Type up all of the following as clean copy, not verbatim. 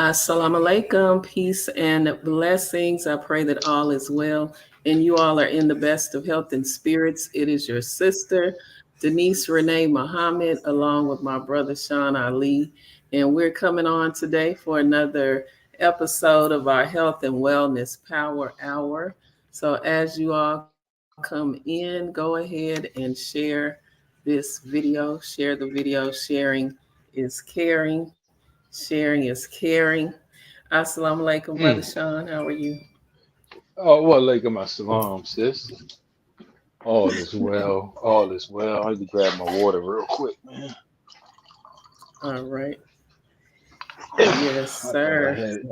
Assalamu alaikum, peace and blessings. I pray that all is well and you all are in the best of health and spirits. It is your sister, Denise Renee Muhammad, along with my brother Sean Ali. And we're coming on today for another episode of our Health and Wellness Power Hour. So, as you all come in, go ahead and share this video. Share the video. Sharing is caring. Sharing is caring. Assalamu alaikum, Brother Mm. Sean. How are you? Oh, well, like my salam, sis. All is well. All is well. I need to grab my water real quick, man. All right. Yes, I thought I sir. had it.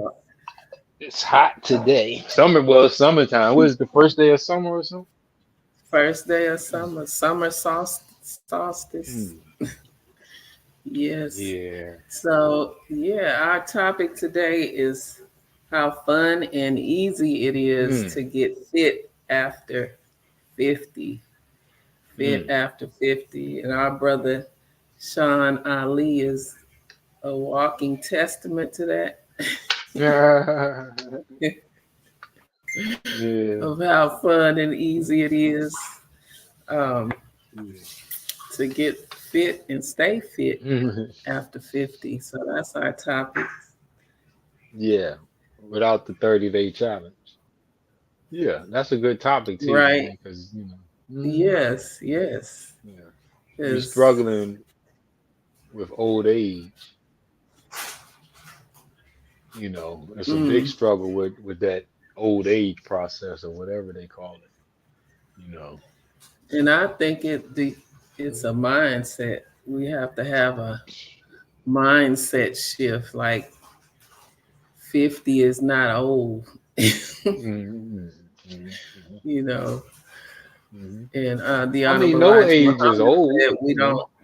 It's hot today. Summertime. What is the first day of summer or something? First day of summer, solstice. Mm. Yes. Yeah. So, yeah, our topic today is how fun and easy it is Mm. to get fit after 50. Fit Mm. after 50. And our brother Sean Ali is a walking testament to that. Yeah. Of how fun and easy it is um, Yeah. to get fit and stay fit Mhm. after 50. So that's our topic. Yeah. Without the 30-day challenge. Yeah, that's a good topic too, Right. man, because Yes, yes. yeah, we Because, struggling with old age. It's a big mm, struggle with that old age process or whatever they call it. You know. and I think it's a mindset. We have to have a mindset shift. Like 50 is not old, Mm-hmm, hmm you know. hmm And the I mean, Honorable no Elijah age is Muhammad old. said,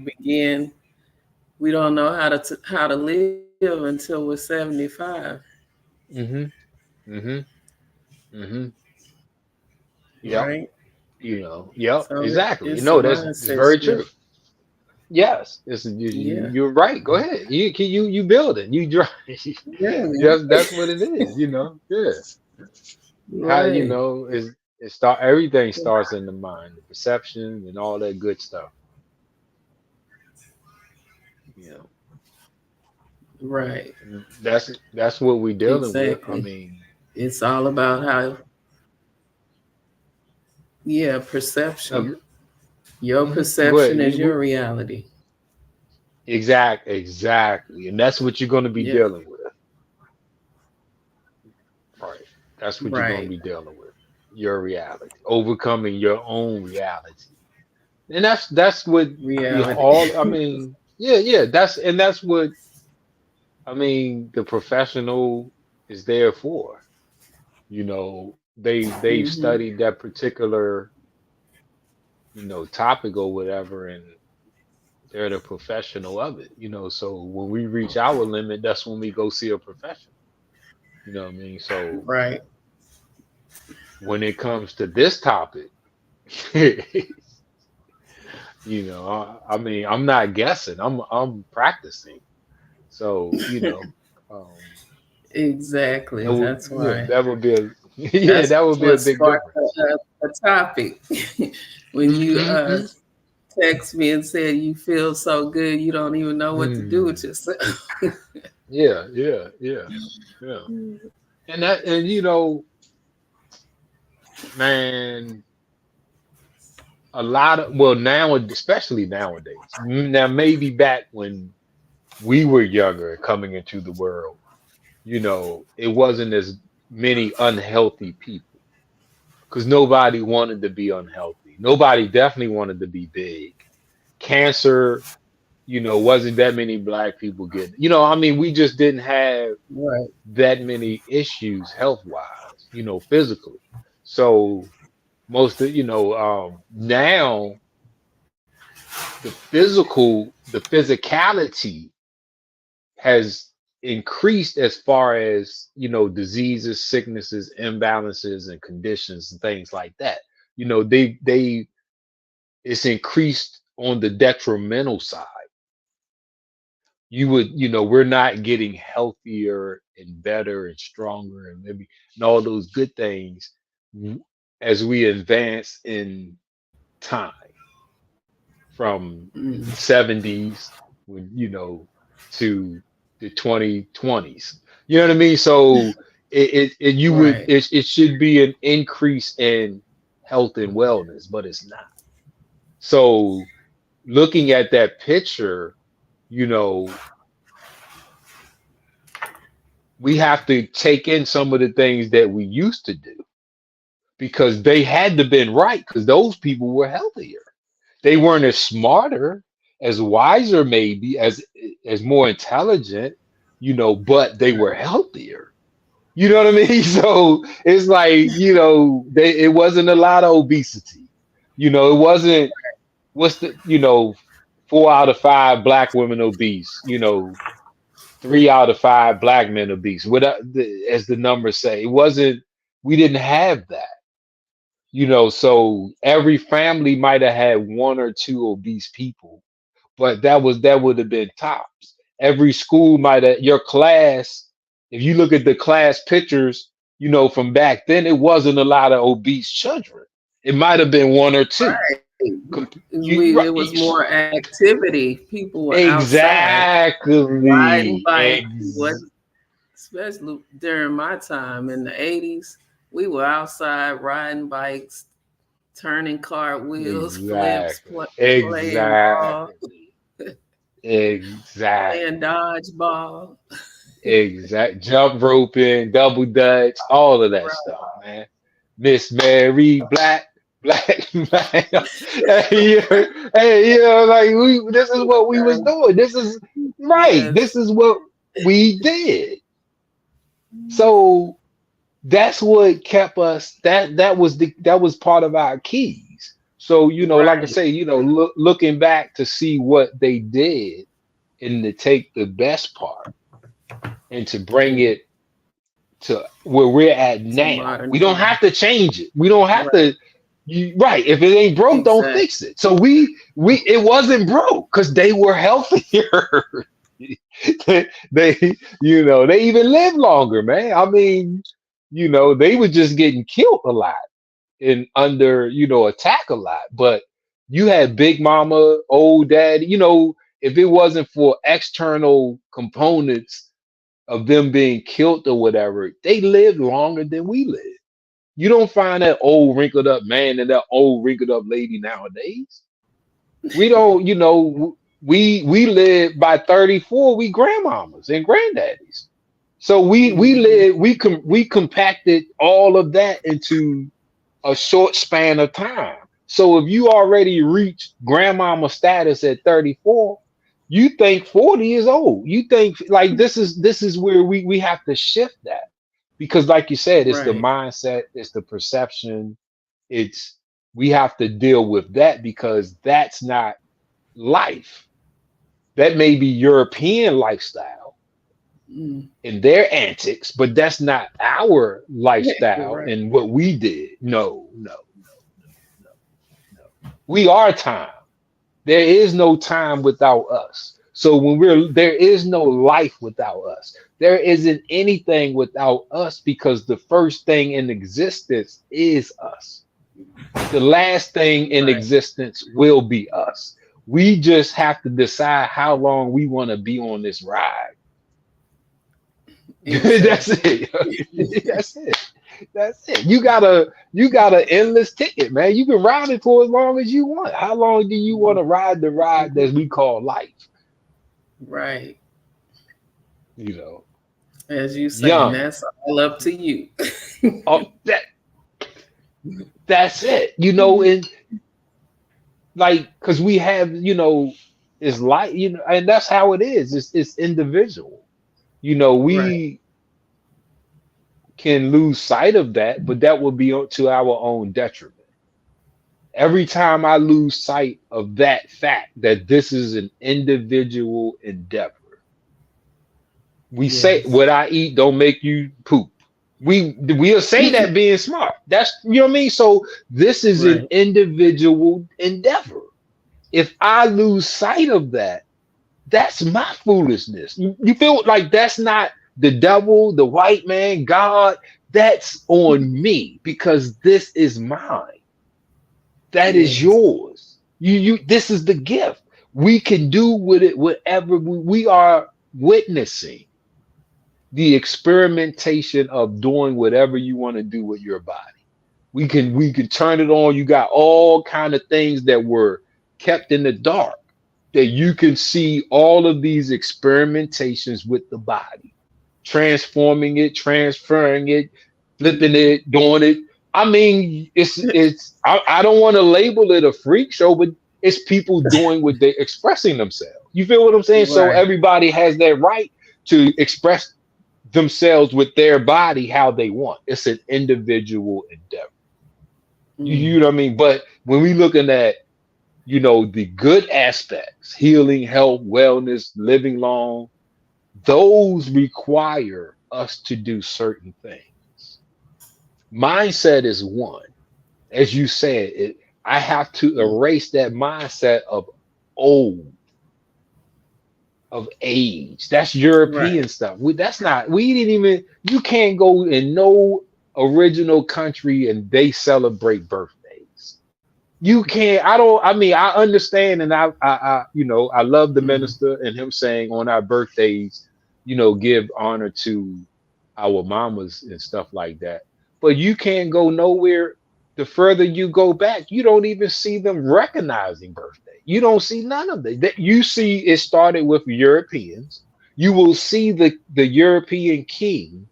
begin we don't know how to live until we're 75, Hmm hmm hmm Yep. right? Yep. So Exactly. it's a It's mindset very true. shift. Yes, Yeah, you're right. Go ahead. You build it. You drive. really, That's what it is. Yeah. How right, is it start everything starts in the mind, the perception and all that good stuff. You know, right, and that's what we're dealing with. I exactly. mean, It's all about how, yeah, perception. um, Your go perception ahead. is your reality. Exactly, and that's what you're going to be Yeah, dealing with. Right. That's what you're going to right. be dealing with. Your reality, overcoming your own reality, and that's what Reality. all. I mean, yeah. That's what I mean. The professional is there for. They've Hmm. studied that particular topic or whatever, and they're the professional of it. So when we reach our limit, that's when we go see a professional. You know what I mean? So Right. when it comes to this topic, I mean, I'm not guessing. I'm practicing. So um, Exactly. That's why. that would be a yeah, That's that would be a what big sparked difference. the topic. When you Mm-hmm. text me and said you feel so good, you don't even know what to do with Mm. yourself. Yeah. And man, a lot of well now, especially nowadays. Now maybe back when we were younger coming into the world, it wasn't as many unhealthy people because nobody wanted to be unhealthy. Nobody definitely wanted to be big. Cancer, wasn't that many black people getting. I mean, we just didn't have Right. that many issues health wise, physically. So most of now the physicality has increased as far as diseases, sicknesses, imbalances, and conditions and things like that. They it's increased on the detrimental side, you would, we're not getting healthier and better and stronger and maybe and all those good things as we advance in time from Mm. 70s when to the 2020s. You know what I mean? So Right. it should be an increase in health and wellness, but it's not. So looking at that picture, you know, we have to take in some of the things that we used to do because they had to been right because those people were healthier. They weren't as smarter, as wiser, maybe as more intelligent, but they were healthier. You know what I mean? So it's like, it wasn't a lot of obesity. It wasn't what's the, 4 out of 5 black women obese, 3 out of 5 black men obese. As the numbers say, it wasn't, we didn't have that. So every family might have had 1 or 2 obese people, but that would have been tops. Every school might have your class. If you look at the class pictures, from back then, it wasn't a lot of obese children. It might have been 1 or 2. It was more activity. People were outside riding Exactly. bikes. Especially during my time in the 80s, we were outside riding bikes, turning cartwheels, flips, Exactly. playing ball, Exactly. playing Exactly. dodgeball. Exact. Jump roping, double dutch, all of that Right. stuff, man. Miss Mary Black, Black, Black. Hey, like this is what we was doing. This is right. Yes. This is what we did. So that's what kept us. That was part of our keys. So like I Right. say, looking back to see what they did and to take the best part and to bring it to where we're at To now. modern We don't time. have to change it. We don't have Right. to. Right. If it ain't broke, don't Exactly. fix it. So it wasn't broke because they were healthier. they they even lived longer, man. I mean, they were just getting killed a lot and under attack a lot. But you had Big Mama, old daddy. If it wasn't for external components of them being killed or whatever, they lived longer than we live. You don't find that old wrinkled up man and that old wrinkled up lady nowadays. We don't, we live by 34, we grandmamas and granddaddies. So Mhm. we compacted all of that into a short span of time. So if you already reached grandmama status at 34, you think 40 is old. You think like this is where we have to shift that. Because like you said, it's the Right. mindset, it's the perception, it's we have to deal with that because that's not life. That may be European lifestyle Mm. and their antics, but that's not our lifestyle Right. and what we did. No, no, no, no. We are time. There is no time without us. So there is no life without us. There isn't anything without us because the first thing in existence is us. The last thing in Right. existence will be us. We just have to decide how long we want to be on this ride. That's Exactly. it. That's it. That's it. You got a endless ticket, man. You can ride it for as long as you want. How long do you want to ride the ride that we call life? Right. You know, As you saying, young. that's all up to you. Oh, that's it. And like because we have, it's like, and that's how it is. It's individual. Right. We can lose sight of that, but that will be to our own detriment. Every time I lose sight of that fact that this is an individual endeavor, we say Yes. what I eat don't make you poop. We'll say that being smart. That's what I mean. So this is an Right. individual endeavor. If I lose sight of that, That's my foolishness. You feel like that's not the devil, the white man, God. That's on me because this is mine. That is Yes. yours. You this is the gift. We can do with it whatever we are witnessing the experimentation of doing whatever you want to do with your body. We can turn it on. You got all kind of things that were kept in the dark that you can see all of these experimentations with the body, transforming it, transferring it, flipping it, doing it. I mean, I don't want to label it a freak show, but it's people doing what they're expressing themselves. You feel what I'm saying? So Right. everybody has that right to express themselves with their body how they want. It's an individual endeavor. You Mm. know what I mean? But when we looking at, the good aspects, healing, health, wellness, living long, those require us to do certain things. Mindset is one. As you said, I have to erase that mindset of old, of age. That's Right. European stuff. That's not, we didn't even, you can't go in no original country and they celebrate birthdays. You can't, I mean, I understand and I love the Mm. minister and him saying on our birthdays, give honor to our mamas and stuff like that. But you can't go nowhere. The further you go back, you don't even see them recognizing birthday. You don't see none of it. You see it started with Europeans. You will see the European king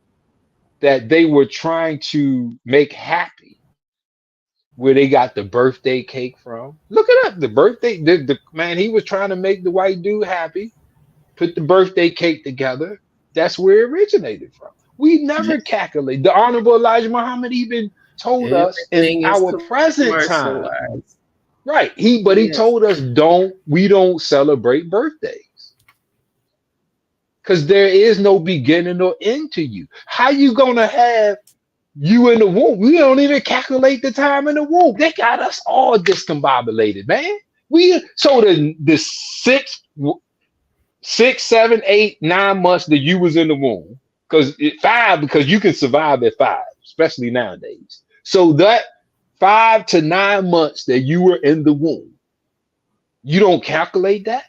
that they were trying to make happy, where they got the birthday cake from. Look it up. The birthday, the man, he was trying to make the white dude happy, put the birthday cake together. That's where it originated from. We never calculate. The Honorable Elijah Muhammad even told us in Everything is our present time, commercialized. right? But he Yes. told us we don't celebrate birthdays because there is no beginning or end to you. How you gonna have you in the womb? We don't even calculate the time in the womb. They got us all discombobulated, man. So the 6, 7, 8, 9 months that you was in the womb, because 5, because you can survive at 5, especially nowadays. So that 5 to 9 months that you were in the womb, you don't calculate that.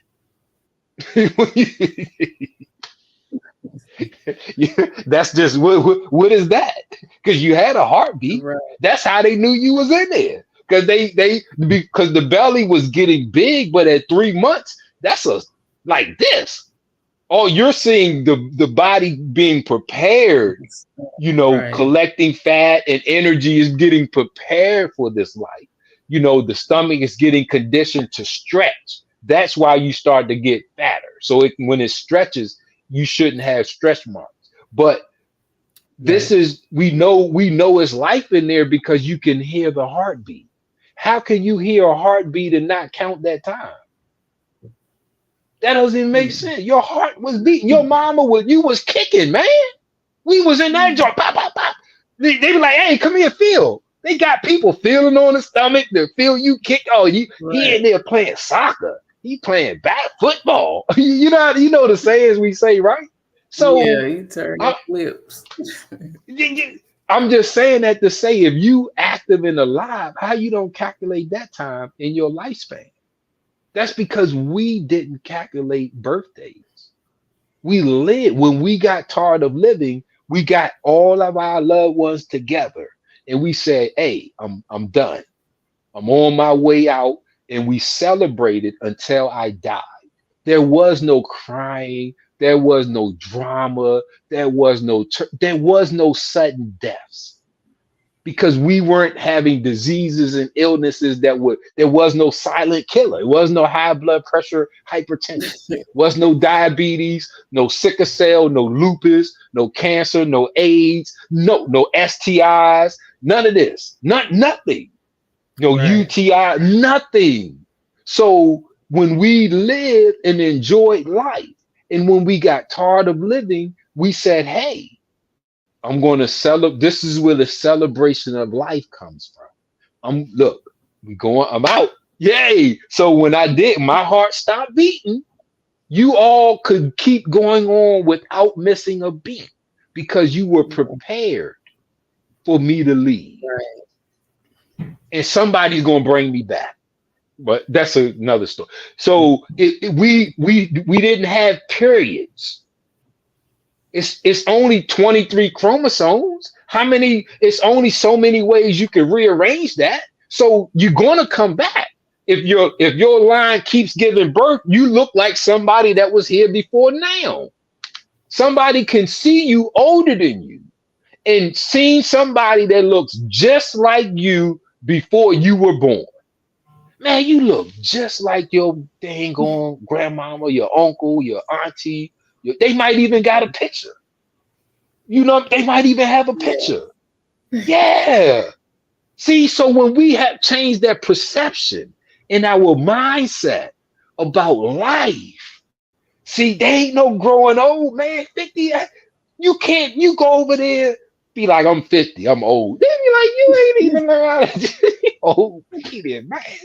That's just what is that? Because you had a heartbeat. Right. That's how they knew you was in there. Because the belly was getting big, but at 3 months, that's like this. Oh, you're seeing the body being prepared, Right. collecting fat and energy is getting prepared for this life. The stomach is getting conditioned to stretch. That's why you start to get fatter. So when it stretches, you shouldn't have stretch marks. But this Right. is we know it's life in there because you can hear the heartbeat. How can you hear a heartbeat and not count that time? That doesn't make Mm. sense. Your heart was beating. Your you was kicking, man. We was in that joint. Pop, pop, pop. They be like, hey, come here, feel. They got people feeling on the stomach to feel you kick. Oh, he Right. in there playing soccer. He playing football. you know the sayings we say, right? So Yeah, you turn I, the flips. I'm just saying that to say if you active and alive, how you don't calculate that time in your lifespan? That's because we didn't calculate birthdays. We lived when we got tired of living, we got all of our loved ones together and we said, hey, I'm done. I'm on my way out. And we celebrated until I died. There was no crying, there was no drama, there was no sudden deaths because we weren't having diseases and illnesses there was no silent killer. It was no high blood pressure, hypertension. Was no diabetes, no sickle cell, no lupus, no cancer, no AIDS, no STIs, none of this. Nothing. No Right. UTI, nothing. So when we lived and enjoyed life, and when we got tired of living, we said, hey, I'm going to celebrate. This is where the celebration of life comes from. I'm out. Yay. So when I did, my heart stopped beating. you all could keep going on without missing a beat because you were prepared for me to leave. And somebody's going to bring me back. But that's another story. So we didn't have periods. It's only 23 chromosomes. How many? It's only so many ways you can rearrange that. So you're gonna come back. If your line keeps giving birth, you look like somebody that was here before now. Somebody can see you older than you and see somebody that looks just like you before you were born. Man, you look just like your dang on grandmama, your uncle, your auntie. They might even got a picture. You know, they might even have a picture. Yeah. See, so when we have changed that perception in our mindset about life, see, they ain't no growing old, man. 50, you go over there, be like, I'm 50, I'm old. They be like, you ain't even learned how to old. Man.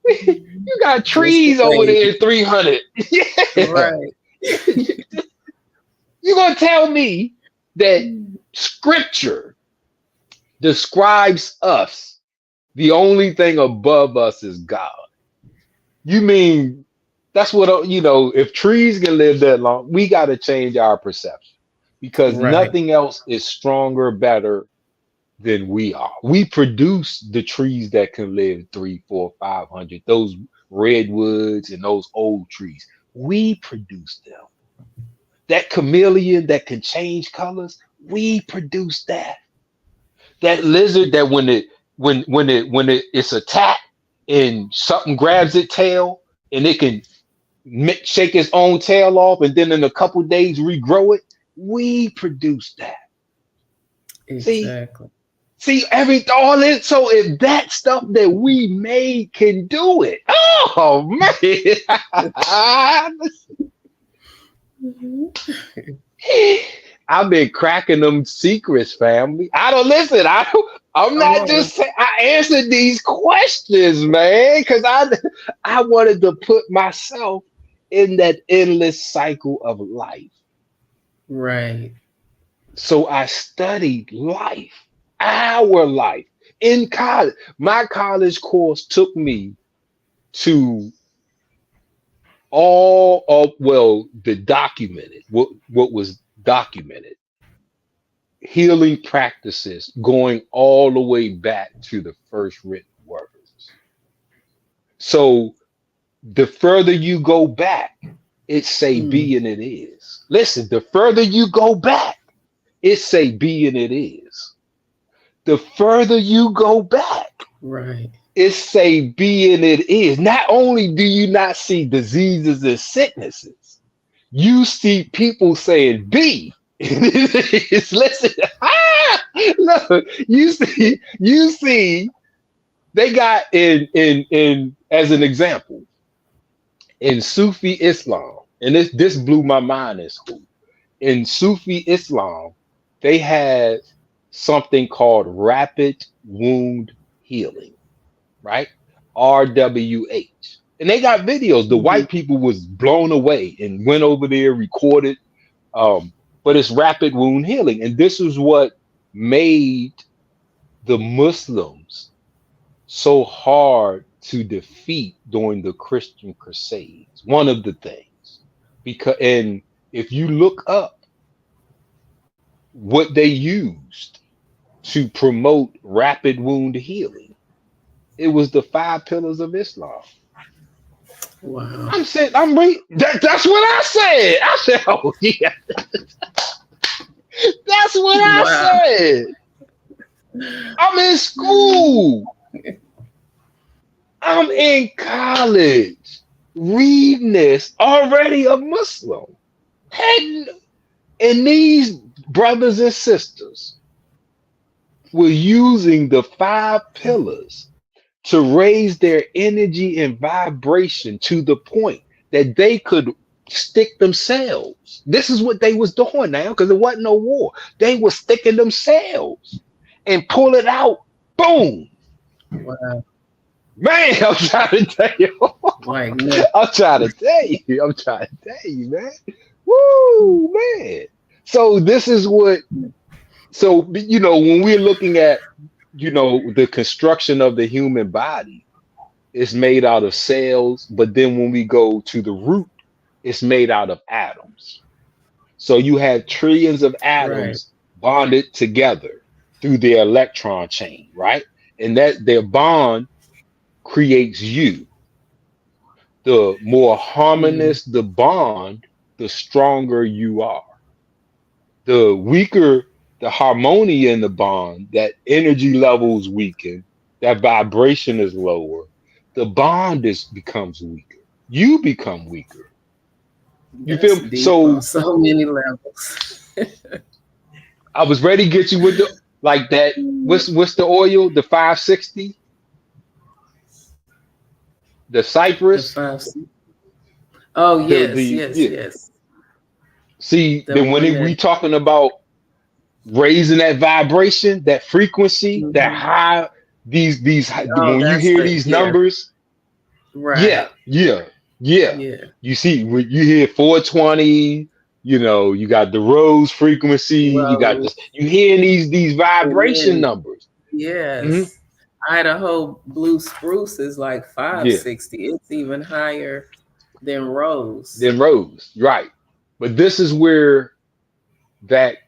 You got trees over there 300. Yeah. Right. You're going to tell me that scripture describes us, the only thing above us is God. You mean that's what, if trees can live that long, we got to change our perception because nothing else is stronger, better than we are. We produce the trees that can live 300, 400, 500, those redwoods and those old trees. We produce them. That chameleon that can change colors, we produce that. That lizard that when it's attacked and something grabs its tail and it can shake its own tail off and then in a couple days regrow it, we produce that. Exactly. See all this. So if that stuff that we made can do it, oh man. I've been cracking them secrets, family. I'm not just saying. I answered these questions, man, because I wanted to put myself in that endless cycle of life. Right. So I studied life, our life in college. My college course took me to all of the documented, what was documented, healing practices going all the way back to the first written words. So the further you go back, it say be and it is. Listen, the further you go back, it say be and it is. The further you go back, right, it say be and it is. Not only do you not see diseases and sicknesses, you see people saying be. Listen, look, you see, they got in as an example in Sufi Islam, and this blew my mind in school. In Sufi Islam, they had something called rapid wound healing, right? RWH. And they got videos. The white people was blown away and went over there, recorded. But it's rapid wound healing. And this is what made the Muslims so hard to defeat during the Christian Crusades. One of the things. And if you look up what they used to promote rapid wound healing, it was the 5 pillars of Islam. Wow. That's what I said. I said, oh yeah. That's what I said. I'm in school. I'm in college. Reading this, already a Muslim. And these brothers and sisters were using the 5 pillars to raise their energy and vibration to the point that they could stick themselves. This is what they was doing now, because there wasn't no war. They were sticking themselves and pull it out. Boom. Wow. Man, I'm trying to tell you. Like, no. I'm trying to tell you. I'm trying to tell you, man. Woo, man. So this is what. So when we're looking at the construction of the human body, it's made out of cells. But then when we go to the root, it's made out of atoms. So you have trillions of Right. atoms bonded together through their electron chain, right? And that their bond creates you. The more harmonious the bond, the stronger you are. The weaker the harmony in the bond, that energy levels weaken, that vibration is lower, the bond becomes weaker. You become weaker. You That's feel me? deep on So so many levels. I was ready to get you with the like that. What's the oil? The 560? The The cypress? 5. Oh, yes, yes, Yeah. yes. See, The then one when we that. talking about raising that vibration, that frequency, that Mhm. high, these Oh, when you that's hear the, these yeah, numbers, yeah, right. yeah, yeah. Yeah. You see, when you hear 420, you got the rose frequency, you got Well, this, you hearing these and vibration then, numbers. Hmm. yes, Idaho blue spruce is like Yeah, 560. It's even higher than rose. then rose, right. But this is where that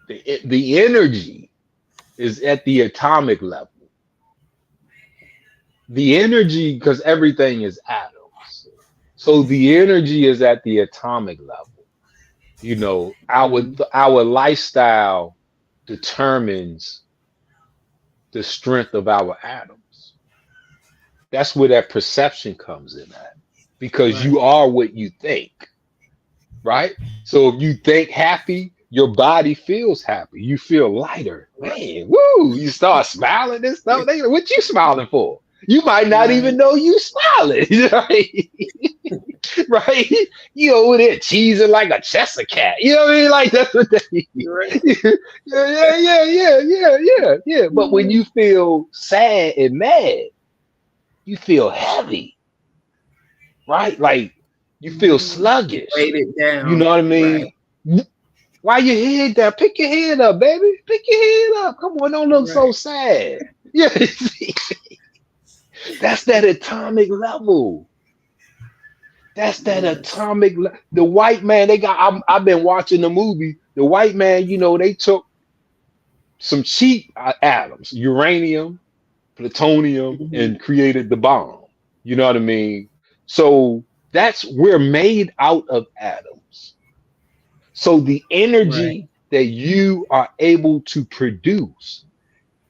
the energy is at the atomic level. The energy, because everything is atoms. So the energy is at the atomic level. Mhm. Our lifestyle determines the strength of our atoms. That's where that perception comes in at. Because you Right. are what you think, right? So if you think happy, your body feels happy. You feel lighter. Right. Man, woo! You start smiling and stuff. What you smiling for? You might not Right. even know you smiling, right? Right? You over there cheesing like a Cheshire cat. You know what I mean? Like that's what they. Right. Yeah. But when you feel sad and mad, you feel heavy, right? Like you feel Mhm. sluggish. Weight it You down. know what I Right. mean? Why your head down? Pick your head up, baby. Pick your head up. Come on, don't look so Right. sad. Yeah, that's that atomic level. That's that Yes. atomic. The white man, they got. I've been watching the movie. The white man, they took some cheap atoms, uranium, plutonium, Mhm. and created the bomb. You know what I mean? So we're made out of atoms. So the Right. energy that you are able to produce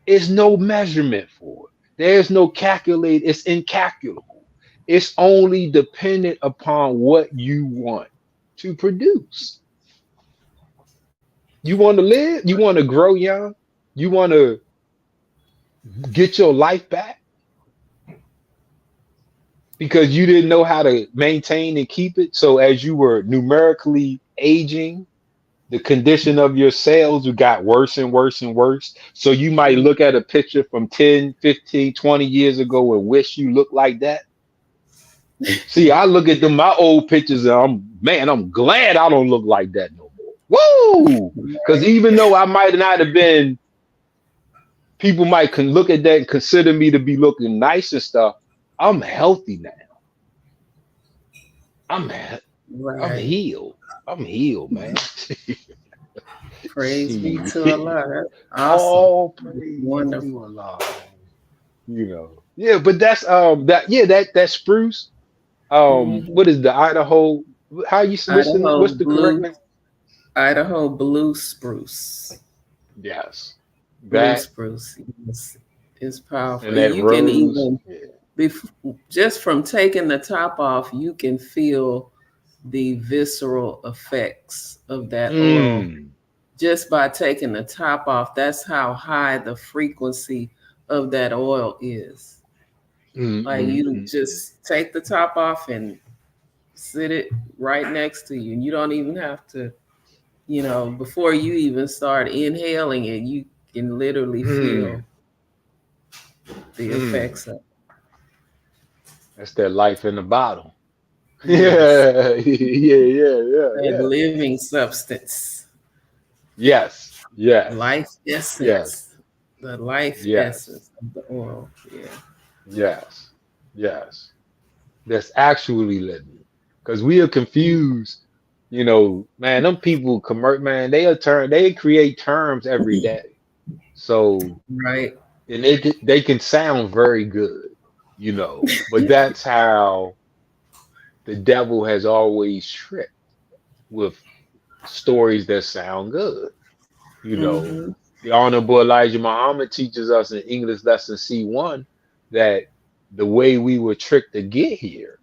is no measurement for it. There's no calculate. It's incalculable. It's only dependent upon what you want to produce. You want to live? You want to grow young? You want to get your life back because you didn't know how to maintain and keep it. So as you were numerically aging, the condition of your cells got worse and worse and worse. So you might look at a picture from 10, 15, 20 years ago and wish you looked like that. See, I look at my old pictures and I'm glad I don't look like that no more. Woo! Because even though I might not have been, people might can look at that and consider me to be looking nice and stuff. I'm healthy now. I'm I'm Right. healed. I'm healed, man. Praise be Shit. to Allah. That's awesome. All praise Wonderful. to Allah. Yeah, but that's that spruce. Mhm. What is the Idaho? How you Idaho what's the correct blue, name? Idaho blue spruce. Yes, Blue that spruce is powerful. and And that you can rose. even, Yeah. just from taking the top off, you can feel the visceral effects of that oil Mm, just by taking the top off. That's how high the frequency of that oil is. Like you mm. just take the top off and sit it right next to you. And you don't even have to, before you even start inhaling it, you can literally Mm, feel the mm. effects of it. That's that life in the bottle. Yes. Yeah, That yeah. living substance, Yes, yes, life yes, essence, the life yes, essence of the oil. Yeah. yes, yes. That's actually living. Because we are confused, man, them people man, they create terms every day. So Right. and they can sound very good, but that's how the devil has always tricked with stories that sound good. You know, Mm-hmm. the Honorable Elijah Muhammad teaches us in English lesson C1 that the way we were tricked to get here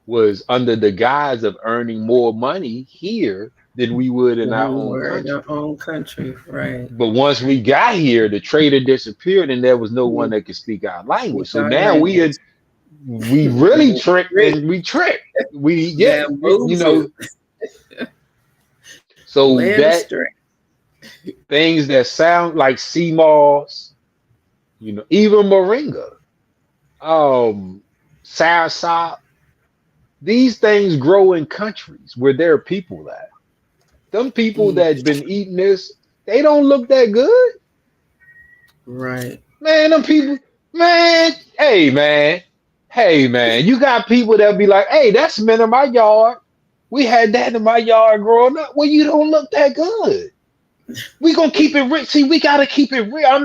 was under the guise of earning more money here than we would in When our we own were in our country. own country. Right. But once we got here, the trader disappeared and there was no one that could speak our language. Speak So our now language. we really tricked Trick, and we tricked. We yeah, bamboozled, so led that astray. things that sound like sea moss, even moringa, soursop, these things grow in countries where there are people at. Them people Mm, that been eating this, they don't look that good. right. Man, them people, man, hey man, you got people that be like, hey, that's men in my yard. We had that in my yard growing up. Well, you don't look that good. We gonna keep it real. See, we gotta keep it real. I'm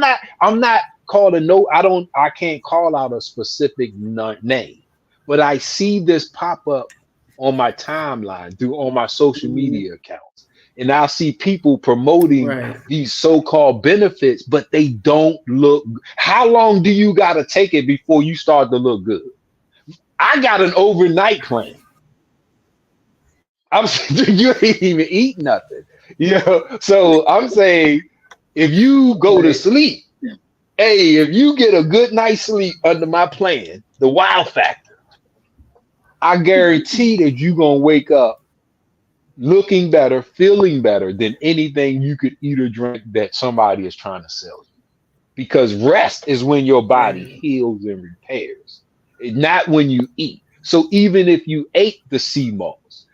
not calling no. I can't call out a specific name, but I see this pop up on my timeline through on my social Mhm. media accounts, and I'll see people promoting Right. these so-called benefits, but they don't look. How long do you gotta take it before you start to look good? I got an overnight plan. I'm you ain't even eat nothing, So I'm saying if you go to Right. sleep, hey, if you get a good night's sleep under my plan, the wow factor, I guarantee that you're gonna wake up looking better, feeling better than anything you could eat or drink that somebody is trying to sell you. Because rest is when your body Right. heals and repairs, not when you eat. So even if you ate the sea moss,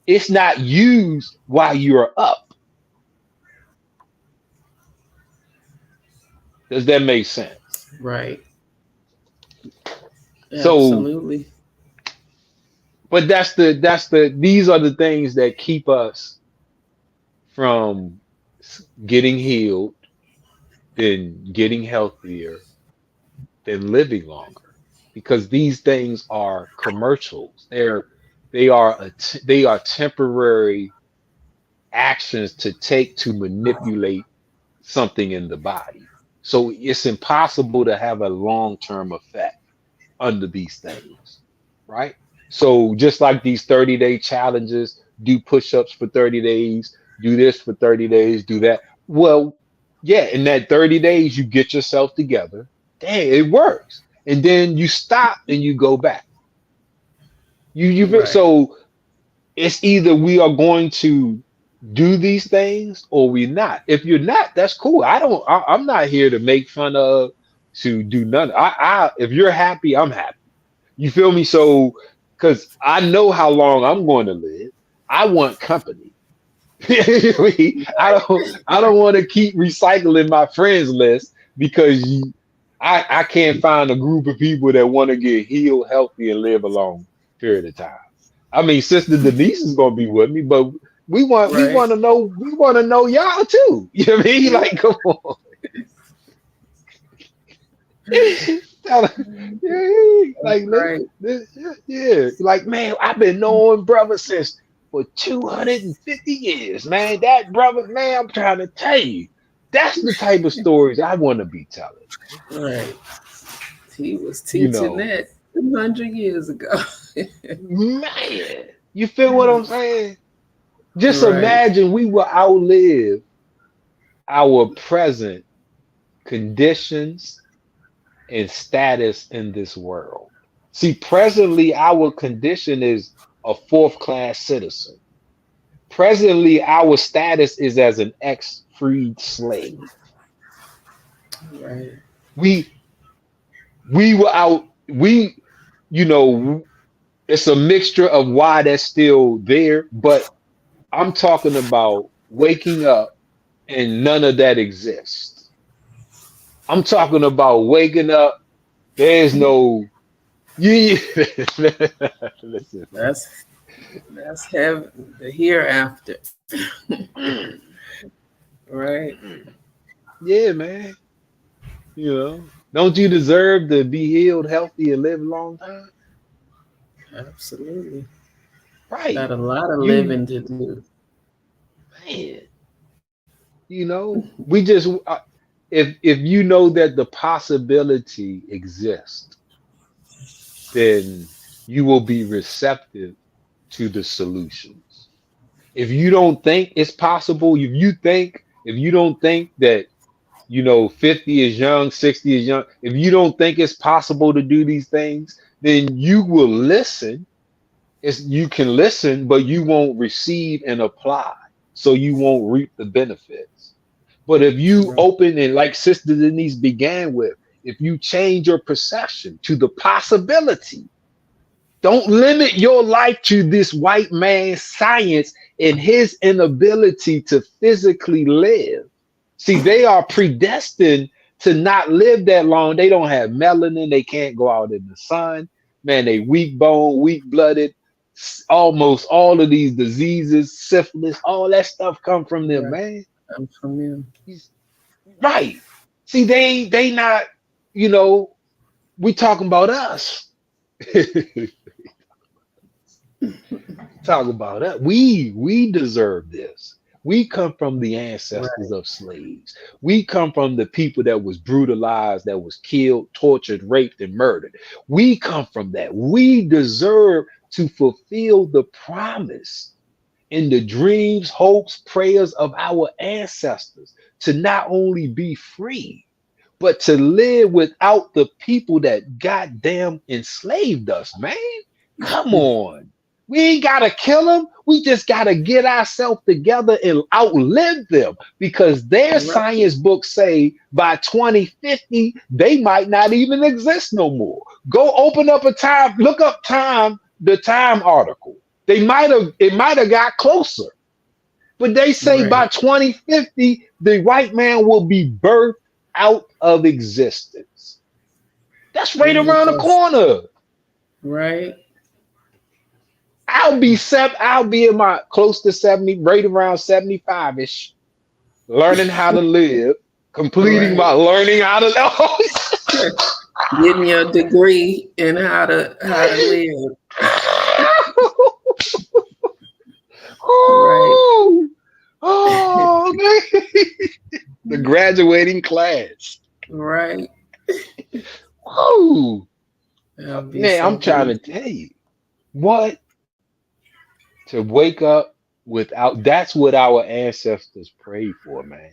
it's not used while you're up. Does that make sense? Right. So, Absolutely. but these are the things that keep us from getting healed, then getting healthier, then living longer. Because these things are commercials. They are temporary actions to take to manipulate something in the body. So it's impossible to have a long-term effect under these things, right? So just like these 30-day challenges, do push-ups for 30 days, do this for 30 days, do that. Well, yeah, in that 30 days, you get yourself together. Dang, it works. And then you stop and you go back. Right. So it's either we are going to do these things or we're not. If you're not, that's cool. I'm not here to make fun of, to do none. If you're happy, I'm happy. You feel me? So, because I know how long I'm going to live, I want company. I don't want to keep recycling my friends list because I can't find a group of people that want to get healed, healthy, and live a long period of time. I mean, Sister Denise is gonna be with me, but we want we Right. want to know we want to know y'all too. You know what I mean? Like, come on. Yeah, like Right. yeah, like man, I've been knowing brother since for 250 years, man. That brother, man, I'm trying to tell you, that's the type of stories I want to be telling, man. Right. He was You teaching know, that 200 years ago. man, you feel what I'm saying? Just Right. imagine we will outlive our present conditions and status in this world. See, presently, our condition is a fourth class citizen. Presently, our status is as an ex freed slave. Right. We, we were out, we, you know, it's a mixture of why that's still there, but I'm talking about waking up and none of that exists. I'm talking about waking up. There's no yeah. Listen, That's heaven, the hereafter, man. right? Yeah, man. You know, don't you deserve to be healed, healthy, and live a long time? Absolutely. Right. Got a lot of You, living to do. man. You know, we just if you know that the possibility exists, then you will be receptive to the solutions. If you don't think it's possible, if you don't think that 50 is young, 60 is young, if you don't think it's possible to do these things, then you will listen. You can listen, but you won't receive and apply. So you won't reap the benefits. But if you Right. open and like Sister Denise began with, if you change your perception to the possibility, don't limit your life to this white man's science and his inability to physically live. See, they are predestined to not live that long. They don't have melanin. They can't go out in the sun. Man, they weak bone, weak blooded. Almost all of these diseases, syphilis, all that stuff come from them, Right. man. I'm from you. Right. See, they not, we talking about us. Talk about that. We deserve this. We come from the Right. ancestors of slaves. We come from the people that was brutalized, that was killed, tortured, raped, and murdered. We come from that. We deserve to fulfill the promise in the dreams, hopes, prayers of our ancestors to not only be free, but to live without the people that goddamn enslaved us, man. Come on. We ain't got to kill them. We just got to get ourselves together and outlive them because their Right. science books say by 2050, they might not even exist no more. Go open up look up the time article. It might have got closer, but they say Right. by 2050, the white man will be birthed out of existence. That's right Isn't around the that corner. right? I'll be in my close to 70, right around 75-ish, learning how to live, completing my Right. learning how to live. Getting your degree in how to live. Right. Oh, oh, man. The graduating class. Right. Oh, That'll be man, so I'm trying to good. tell you what to wake up without. That's what our ancestors prayed for, man.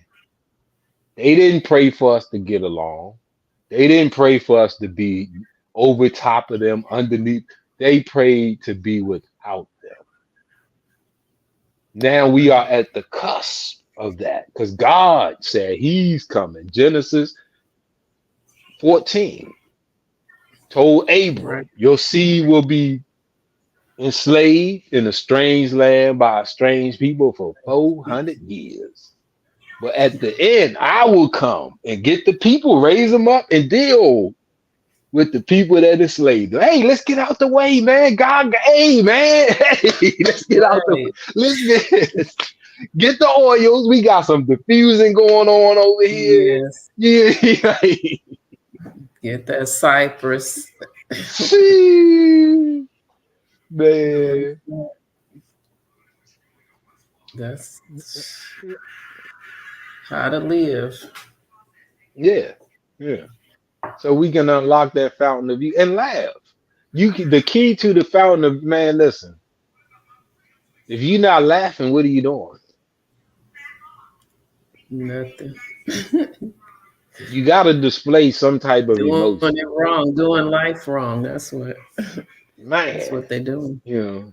They didn't pray for us to get along. They didn't pray for us to be over top of them, underneath. They prayed to be without them. Now we are at the cusp of that because God said He's coming. Genesis 14 told Right. Abram, your seed will be enslaved in a strange land by a strange people for 400 years. But at the end, I will come and get the people, raise them up, and deal with the people that enslaved them. Hey, let's get out the way, man. God, hey, man. Hey, let's get out the Right. let's get the oils. We got some diffusing going on over here. Yes. Yeah. Get that cypress. See, man. That's how to live. Yeah. Yeah. So we can unlock that fountain of youth and laugh. The key to the fountain of man, listen, if you're not laughing, what are you doing? Nothing. You gotta display some type of Doing emotion. it wrong. Doing life wrong. That's Man, what they're doing. you know,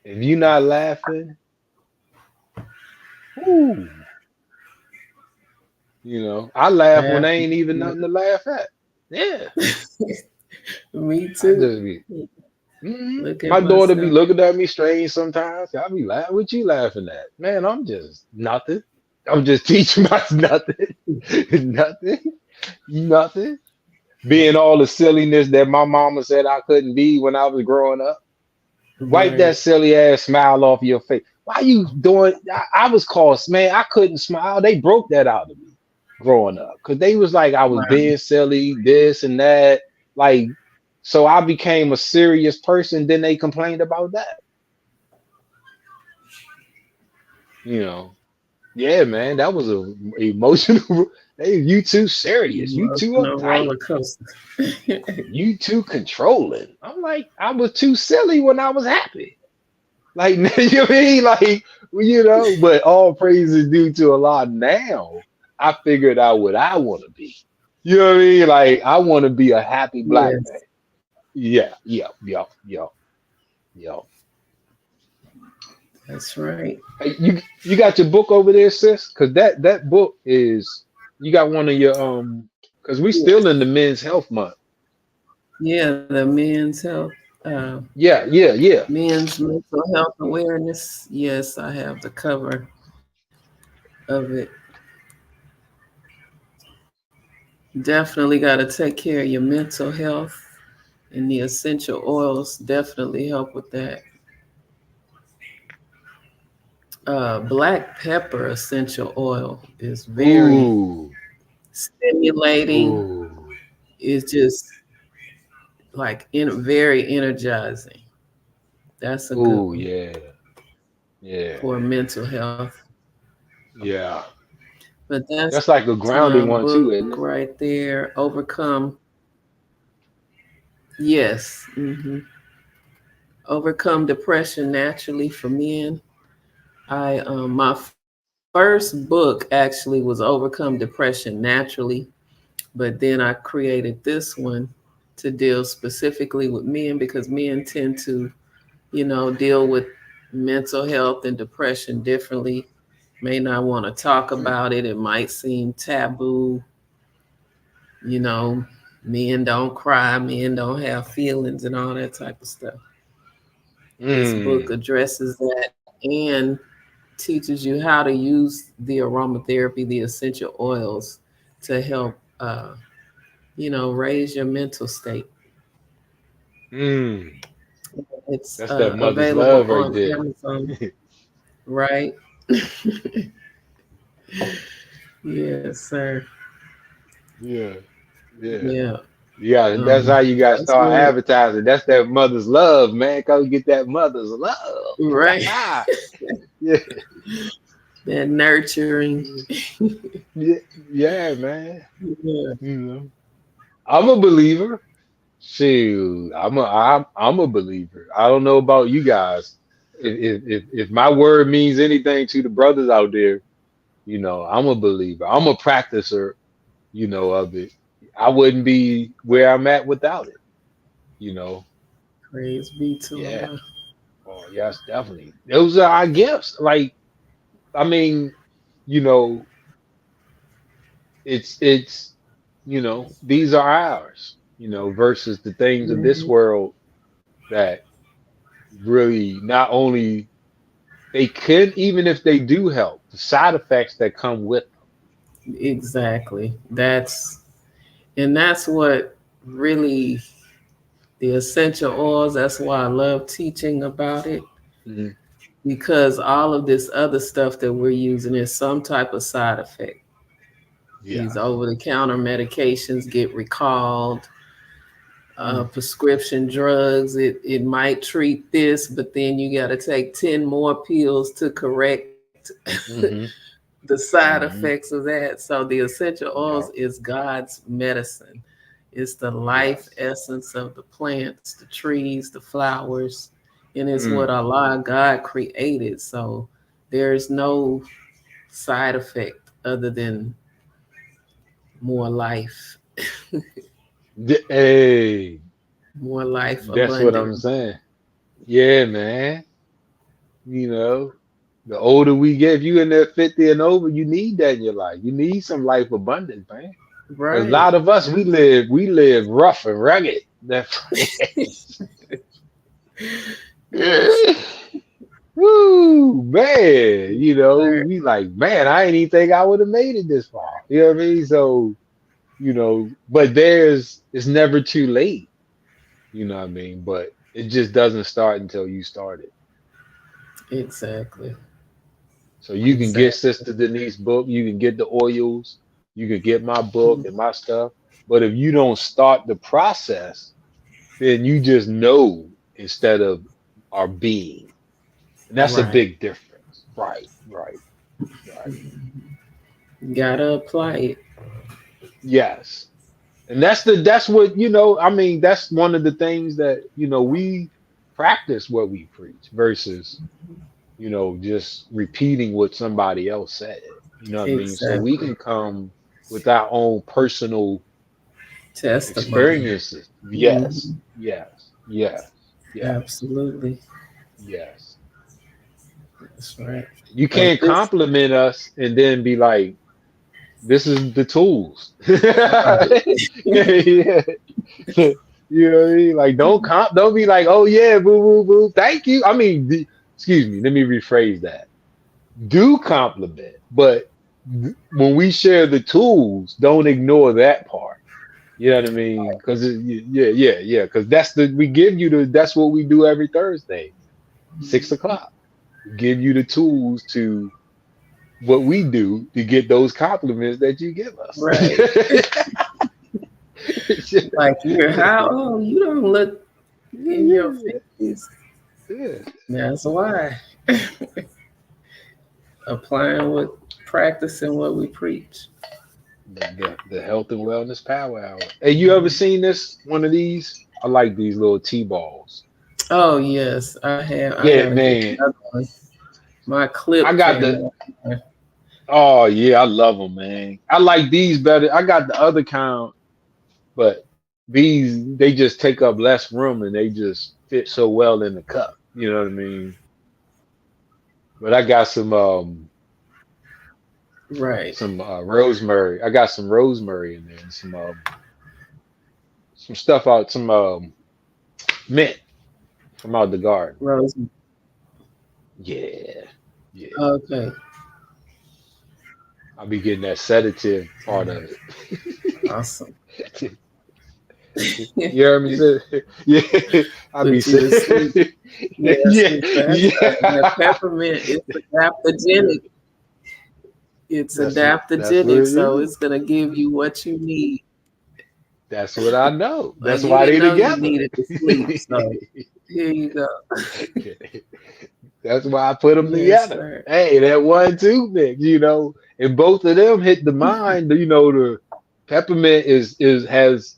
if you're not laughing, whoo, I laugh when there ain't even Laughing. nothing to laugh at. Yeah. Me I too. just be Look My at daughter be myself. looking at me strange sometimes. I be laughing. What you laughing at? Man, I'm just nothing. I'm just teaching about nothing. Nothing. Nothing. Being all the silliness that my mama said I couldn't be when I was growing up. Wipe Right. that silly ass smile off your face. Why you doing? I was called, man, I couldn't smile. They broke that out of me growing up because they was like I was Wow. being silly, this and that. Like, so I became a serious person. Then they complained about that. You know, yeah, man, that was a emotional. Hey, you too serious. You too Emotional uptight. roller coaster. You too controlling. I'm like, I was too silly when I was happy. Like, you know what I mean? Like, but all praise is due to Allah. Now I figured out what I want to be. You know what I mean? Like, I want to be a happy black man. Yes, Yeah, yeah, yeah, yeah, yeah. that's right. Hey, you got your book over there, sis? Because that book is you got one of your because we still in the men's health month. Yeah, the men's health, uh, Yeah, yeah, yeah. men's mental health awareness. Yes, I have the cover of it. Definitely got to take care of your mental health, and the essential oils definitely help with that. Black pepper essential oil is very Ooh, stimulating. ooh, It's just like very energizing. That's a good ooh, one yeah, yeah, for mental health. yeah. But that's That's like a my grounding one too, isn't book it? right there. Overcome. Yes. Overcome depression naturally for men. I my first book actually was Overcome Depression Naturally, but then I created this one to deal specifically with men because men tend to, deal with mental health and depression differently. May not want to talk about it. It might seem taboo. You know, men don't cry, men don't have feelings, and all that type of stuff. This book Mm, addresses that and teaches you how to use the aromatherapy, the essential oils to help, raise your mental state. mm. It's That's that mother's available love right on there. Amazon, right? Yes, sir. Yeah, yeah. Yeah. Yeah, that's how you gotta That's start really advertising. That's that mother's love, man. Go get that mother's love. right. Yeah, That nurturing. yeah, yeah, man. Yeah. You know, I'm a believer. Shoot, I'm a believer. I don't know about you guys. If my word means anything to the brothers out there, I'm a believer. I'm a practicer, of it. I wouldn't be where I'm at without it. You know, Praise be to yeah. Allah. Oh, yes, definitely. Those are our gifts. Like, I mean, you know, it's these are ours, versus the things of this Mhm. world that really not only they can, even if they do help, the side effects that come with Exactly. That's what really the essential oils. That's why I love teaching about it them. because all of this other stuff that we're using is some type of side effect. Yeah. These over the counter medications get recalled, Mm-hmm. prescription drugs, it might treat this, but then you got to take 10 more pills to correct Mm-hmm. the side Mm-hmm. effects of that. So the essential oils Yeah. is God's medicine. It's the life Yes. essence of the plants, the trees, the flowers, and it's what Mm. Allah God created. So there's no side effect other than more life, Hey, more life that's what I'm abundant. saying. Yeah, man. You know, the older we get, if you in there 50 and over, you need that in your life. You need some life abundance, man. Because a Right. lot of us, we live rough and rugged. That's Yes, Woo, man. sir. We like, man, I ain't even think I would have made it this far. You know what I mean? So, but it's never too late. You know what I mean? But it just doesn't start until you start it. Exactly. So you can get Exactly. Sister Denise book, you can get the oils, you can get my book and my stuff. But if you don't start the process, then you just know instead of are being. And that's a Right. big difference. Right, right, right. Gotta apply it. Yes. And that's what, I mean, that's one of the things that, we practice what we preach versus, just repeating what somebody else said. You know what I mean? So we Exactly. can come with our own personal Testimony. experiences. Yes, Mhm. yes, yes, yes, Absolutely. yes. That's right. You Like can't this. compliment us and then be like, this is the tools. Right. Yeah. You know what I mean? Like don't be like, oh yeah, boo boo boo. Thank you. I mean, excuse me, let me rephrase that. Do compliment, but when we share the tools, don't ignore that part. You know what I mean? Because yeah, yeah, yeah. Because we give you that's what we do every Thursday, 6 o'clock. We give you the tools to what we do to get those compliments that you give us. Right. Like you're how old? You don't look in your Yeah, 50s. yeah. That's why. Applying what practicing what we preach. The health and wellness power hour. Hey, you ever seen this? One of these? I like these little T-balls. Oh yes, I have. I Yeah, gotta get man. another one. My I clip got came the. off. Oh yeah, I love them, man. I like these better. I got the other kind, but these they just take up less room and they just fit so well in the cup. You know what I mean? But I got Right. some rosemary. I got some rosemary in there and some stuff out, some mint from out the garden. Rose. Yeah, yeah. Okay. I'll be getting that sedative part of Awesome. it. You heard me say? Yeah, I'll be Put you saying. to sleep. Yeah, Yeah, sleep faster. That yeah. peppermint is adaptogenic. It's That's what adaptogenic, it so is. it's gonna give you what you need. That's what I know. Like That's you why didn't they know you together. needed to sleep. So here you go. That's why I put them Yes, together. sir. Hey, that 1-2 mix, and both of them hit the mind. The peppermint is has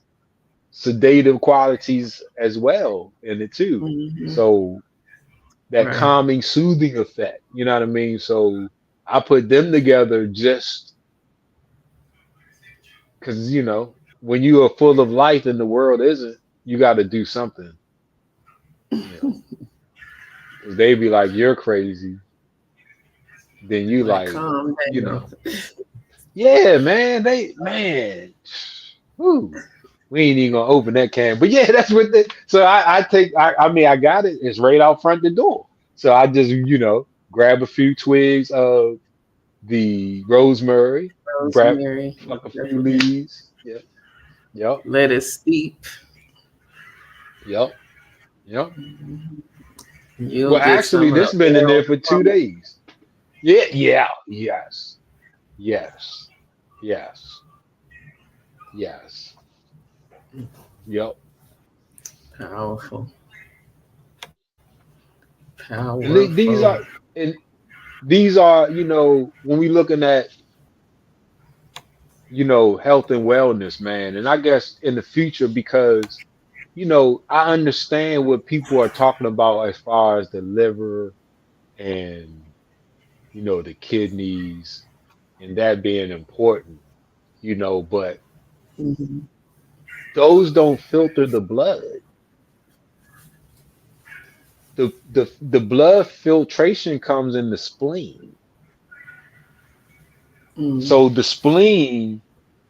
sedative qualities as well in it too. Hmm. So that Right. calming, soothing effect. You know what I mean? So I put them together just because when you are full of life and the world isn't, you got to do something. You know, because they be like, "You're crazy." Then you Like like, calm you down. know, yeah, man. Man, whew, we ain't even gonna open that can. But yeah, that's what. So I mean, I got it. It's right out front the door. So I just grab a few twigs of the rosemary, grab Rosemary and pluck a few peppermint. leaves. Yep, yep, Let it steep. yep, yep. Mhm. You'll Well, get actually, some this been in there for two aroma. days. Yeah, yeah, yes, yes, yes, yes. Yep. Powerful. And Powerful. and these are, when we looking at, health and wellness, man. And I guess in the future, because, I understand what people are talking about as far as the liver and, the kidneys and that being important, but Mhm. those don't filter the blood. The blood filtration comes in the spleen. Mm. So the spleen,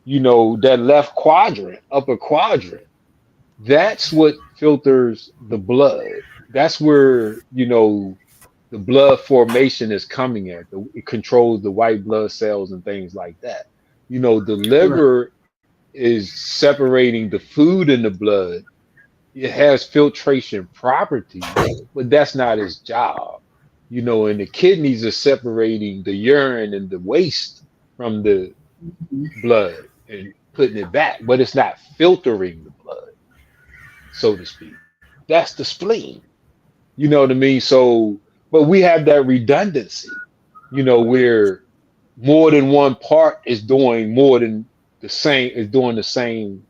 that left quadrant, upper quadrant, that's what filters the blood. that's where, the blood formation is coming at. It controls the white blood cells and things like that. The Right. liver is separating the food in the blood. It has filtration properties, but that's not its job. And the kidneys are separating the urine and the waste from the blood and putting it back, but it's not filtering the blood, so to speak. That's the spleen. You know what I mean? So, but we have that redundancy, where more than one part is doing more than doing the same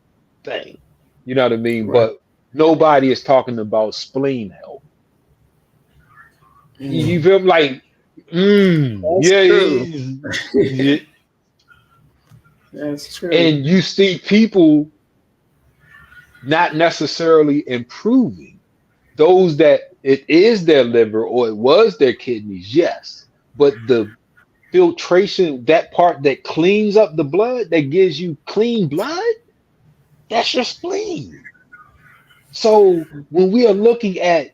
thing. You know what I mean? Right. But nobody is talking about spleen health. You feel like, That's yeah, true. yeah. That's true. And you see people not necessarily improving. Those that it is their liver or it was their kidneys, yes. But the filtration, that part that cleans up the blood, that gives you clean blood, that's your spleen. So when we are looking at,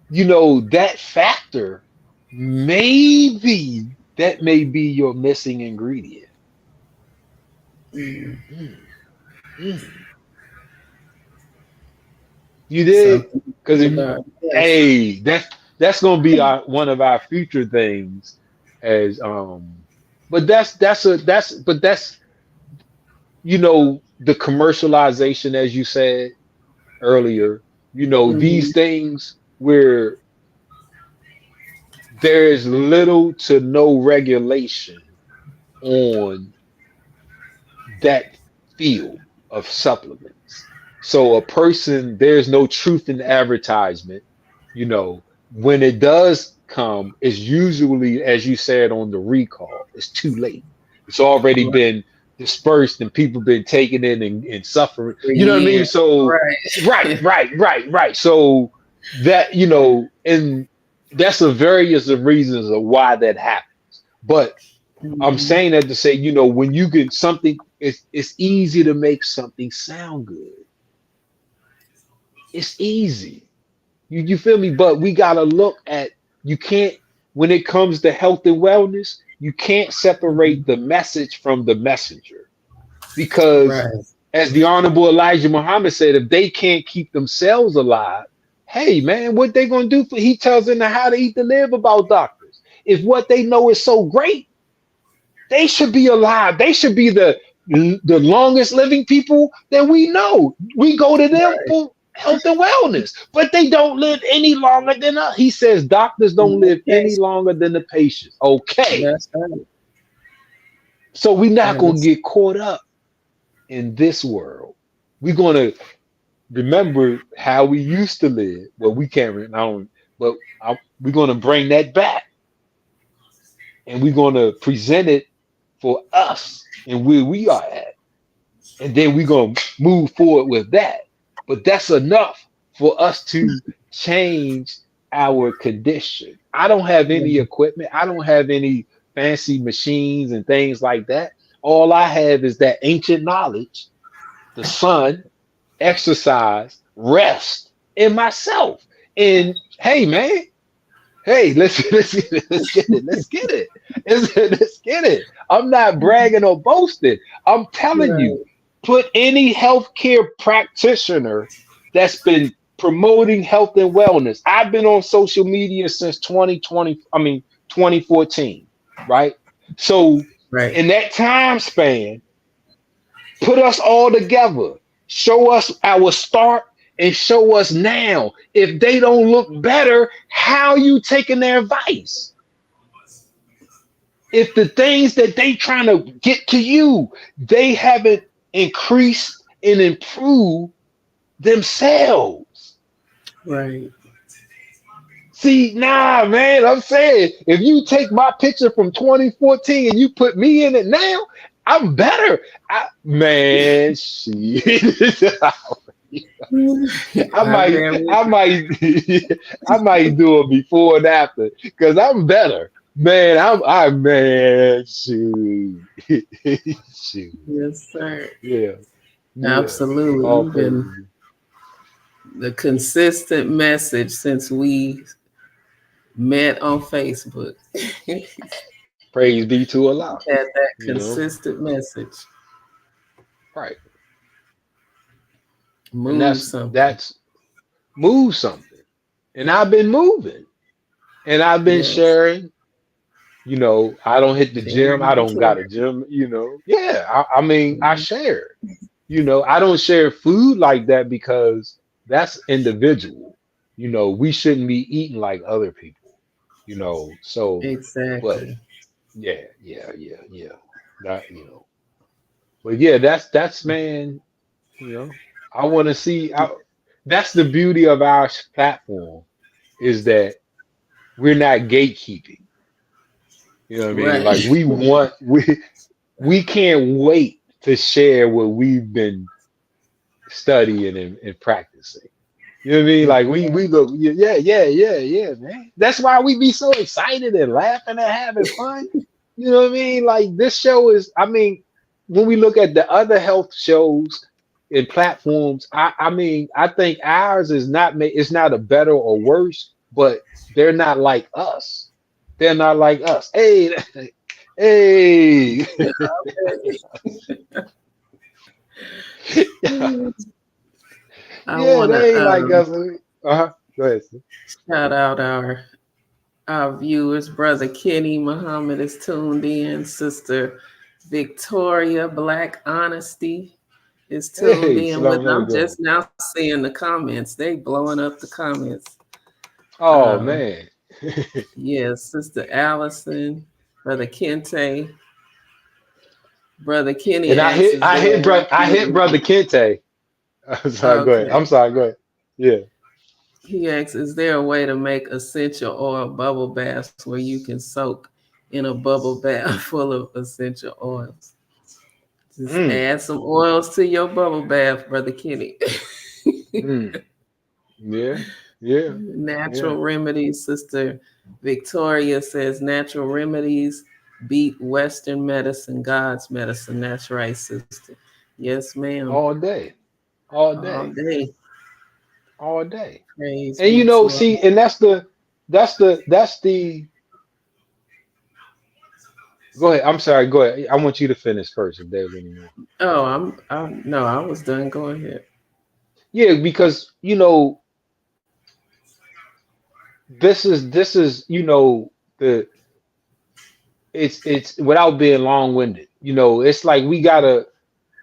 that factor, maybe that may be your missing ingredient. Mm. Mm, mm. You did? Something Because about yes. hey, that's gonna be one of our future things as but that's the commercialization, as you said earlier, these things where there is little to no regulation on that field of supplements. So there's no truth in advertisement. When it does come, it's usually, as you said, on the recall. It's too late. It's already Right. been dispersed and people been taking it and suffering. For You know what I mean? years. So Right. right. So that, and that's a various of reasons of why that happens. But I'm saying that to say, when you get something, it's easy to make something sound good. It's easy. You feel me? But we gotta look at, you can't, when it comes to health and wellness, you can't separate the message from the messenger. Because Right. as the Honorable Elijah Muhammad said, if they can't keep themselves alive, hey man, what they gonna do he tells them how to eat to live about doctors. If what they know is so great, they should be alive. They should be the longest living people that we know. We go to them for health and wellness, but they don't live any longer than us. He says doctors don't live any longer than the patients. Okay. That's right. So we're not going Yes. to get caught up in this world. We're going to remember how we used to live. Well, we can't, but we're going to bring that back. And we're going to present it for us and where we are at. And then we're going to move forward with that. But that's enough for us to change our condition. I don't have any equipment. I don't have any fancy machines and things like that. All I have is that ancient knowledge, the sun, exercise, rest, and myself. And hey, man, hey, let's get it. Let's get it. I'm not bragging or boasting. I'm telling you, put any healthcare practitioner that's been promoting health and wellness. I've been on social media since 2014, right? So in that time span, put us all together, show us our start and show us now. If they don't look better, how you taking their advice? If the things that they trying to get to you, they haven't increased and improved themselves. Right. See, nah, man, I'm saying, if you take my picture from 2014 and you put me in it now, I'm better. Man, shit. I might do it before and after because I'm better. Man, man, shoot. Shoot. Yes, sir. Yeah. Absolutely. The consistent message since we met on Facebook. Praise be to Allah. Had that You know, consistent message. right? And Move that's something. that's move something. And I've been moving, and I've been Yes. sharing. You know, I don't hit the gym. I Continue don't got to a gym. You know, yeah. I mean, I share. share. You know, I don't share food like that because that's individual. You know, we shouldn't be eating like other people. You know, so, but Exactly. yeah. That but yeah, that's man. You know, I want to see. That's the beauty of our platform is that we're not gatekeeping. You know what I mean? Right. Like we can't wait to share what we've been studying and practicing. You know what I mean? Like we look, yeah, man. That's why we be so excited and laughing and having fun. You know what I mean? Like this show is, I mean, when we look at the other health shows and platforms, I mean, I think ours is it's not a better or worse, but they're not like us. They're not like us. Hey, hey. I Yeah, want to they ain't like us. Uh-huh. Go ahead. Sis. shout out our viewers. Brother Kenny Muhammad is tuned in. Sister Victoria Black Honesty is tuned Hey, in salam with. I'm alaikum. just now seeing the comments. They blowing up the comments. Oh Um, man. yes, Sister Allison, Brother Kente, Brother Kenny And asks, "Is there a way I hit to brother Kente. I'm sorry, go ahead. okay?" I'm sorry, go ahead. Yeah. He asks, "Is there a way to make essential oil bubble baths where you can soak in a bubble bath full of essential oils? Just Mm, add some oils to your bubble bath, Brother Kenny." mm. Yeah, yeah, yeah. Natural remedies, Sister Victoria says, natural remedies beat Western medicine, God's medicine. That's right, sister. Yes, ma'am. All day. All All day. day. All day. Praise And you be know, to Allah. see, and that's the go ahead. I'm sorry, go ahead. I want you to finish first if there's any more. Oh, no, I was done. Go ahead. Yeah, because this is the it's without being long-winded. It's like we gotta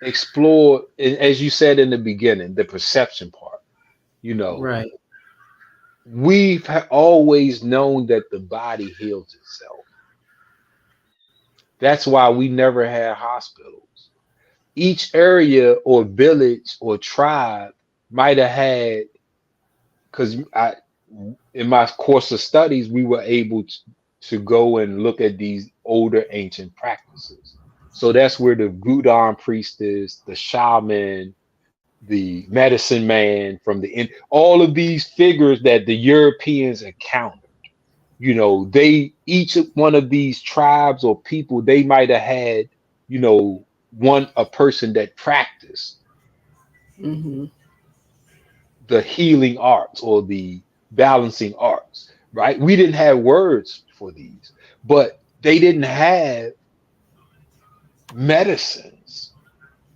explore, as you said in the beginning, the perception part. You know, Right. we've always known that the body heals itself. That's why we never had hospitals. Each area or village or tribe might have had, because I in my course of studies, we were able to go and look at these older ancient practices. So that's where the Gudon priestess, the shaman, the medicine man from all of these figures that the Europeans encountered. They each one of these tribes or people, they might have had, a person that practiced Mm-hmm. the healing arts or the balancing arts, right? We didn't have words for these, but they didn't have medicines.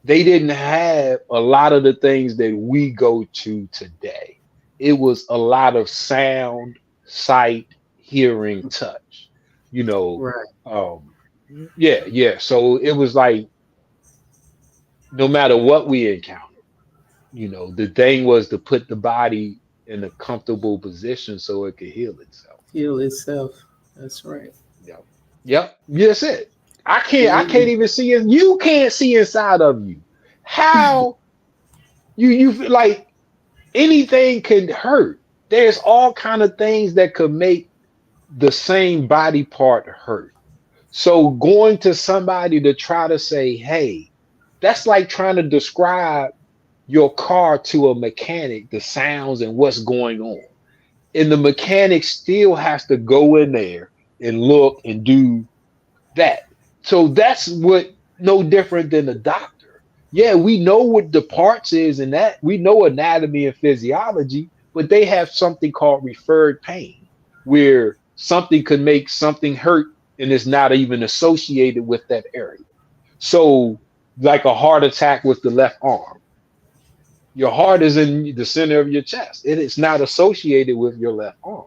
They didn't have a lot of the things that we go to today. It was a lot of sound, sight, hearing, touch, you know. Right. Um, yeah. So it was like no matter what we encountered, the thing was to put the body in a comfortable position so it could heal itself. Heal itself. That's right. Yep. Yep. That's it. I can't Mm. even see it. You can't see inside of you. How you feel like anything can hurt. There's all kind of things that could make the same body part hurt. So going to somebody to try to say, hey, that's like trying to describe your car to a mechanic, the sounds and what's going on. And the mechanic still has to go in there and look and do that. So that's what no different than a doctor. Yeah, we know what the parts is and that we know anatomy and physiology, but they have something called referred pain, where something could make something hurt and it's not even associated with that area. So, like a heart attack with the left arm, your heart is in the center of your chest. It is not associated with your left arm.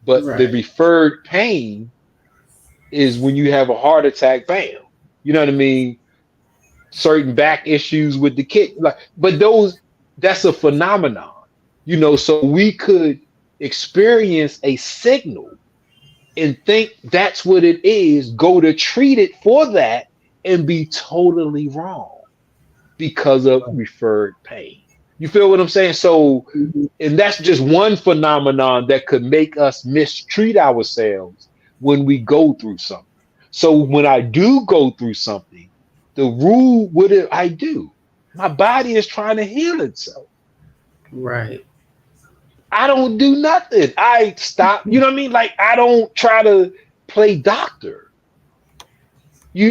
But the Right. referred pain is when you have a heart attack, bam. You know what I mean? Certain back issues with the kick. Like, but those that's a phenomenon. So we could experience a signal and think that's what it is, go to treat it for that and be totally wrong because of referred pain. You feel what I'm saying? So, Mhm. and that's just one phenomenon that could make us mistreat ourselves when we go through something. So when I do go through something, the rule, what do I do? My body is trying to heal itself. Right. I don't do nothing. I stop. You know what I mean? Like I don't try to play doctor.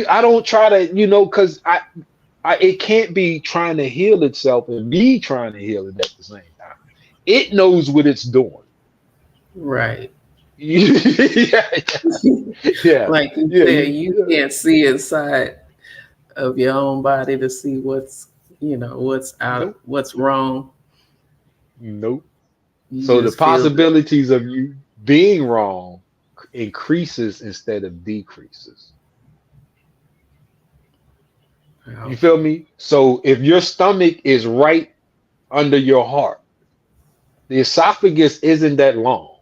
I don't try to, because it can't be trying to heal itself and me trying to heal it at the same time. It knows what it's doing. Right. yeah, yeah, Like you yeah, said, you can't see inside of your own body to see what's nope, what's wrong. nope. You So the just feel the possibilities of you being wrong increases instead of decreases. You wow. feel me? So if your stomach is right under your heart, the esophagus isn't that long.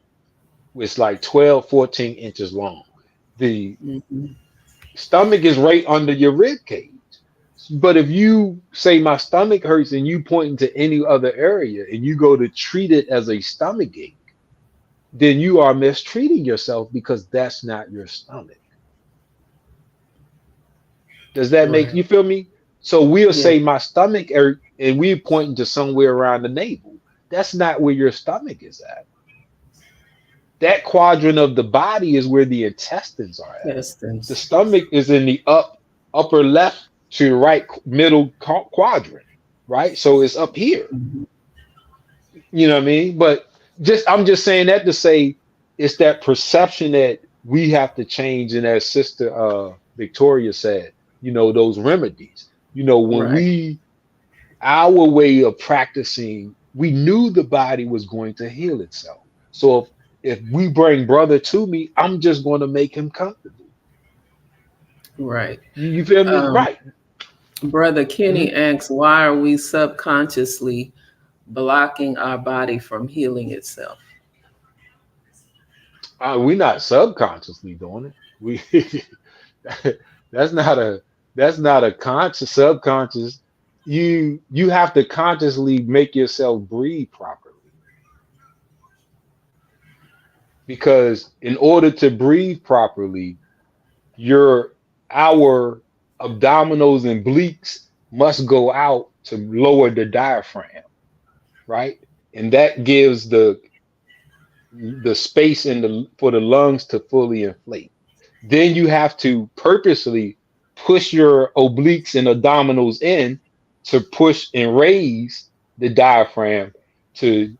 It's like 12, 14 inches long. The Mhm. stomach is right under your rib cage. But if you say my stomach hurts and you point to any other area and you go to treat it as a stomach ache, then you are mistreating yourself because that's not your stomach. Does that make Right. you feel me? So we'll Yeah. say my stomach hurt and we're pointing to somewhere around the navel. That's not where your stomach is at. That quadrant of the body is where the intestines are at. The Distance. stomach is in the upper left to the right middle quadrant, right? So it's up here. Mhm. You know what I mean? But I'm just saying that to say it's that perception that we have to change. And as Sister Victoria said, those remedies. When Right. our way of practicing, we knew the body was going to heal itself. So if we bring brother to me, I'm just going to make him comfortable. Right. You feel me? Um, Right. Brother hmm Kenny asks, why are we subconsciously blocking our body from healing itself? We're not subconsciously doing it. We that's not a conscious subconscious. You have to consciously make yourself breathe properly because in order to breathe properly, your our abdominals and obliques must go out to lower the diaphragm, right? And that gives the space for the lungs to fully inflate. Then you have to purposely push your obliques and abdominals in to push and raise the diaphragm to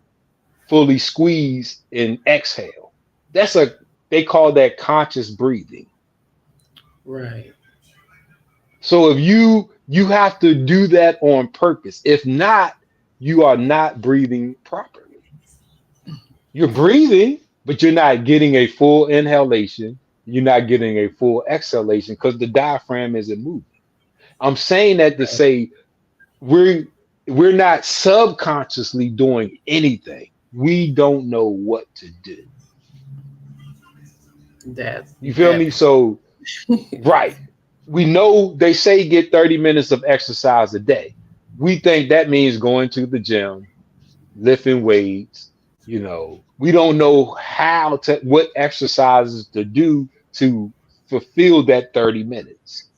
fully squeeze and exhale. They call that conscious breathing. Right. So if you have to do that on purpose. If not, you are not breathing properly. You're breathing, but you're not getting a full inhalation. You're not getting a full exhalation because the diaphragm isn't moving. I'm saying that to say we're we're not subconsciously doing anything. We don't know what to do. That You feel that me? So right. We know they say get 30 minutes of exercise a day. We think that means going to the gym, lifting weights. We don't know what exercises to do to fulfill that 30 minutes.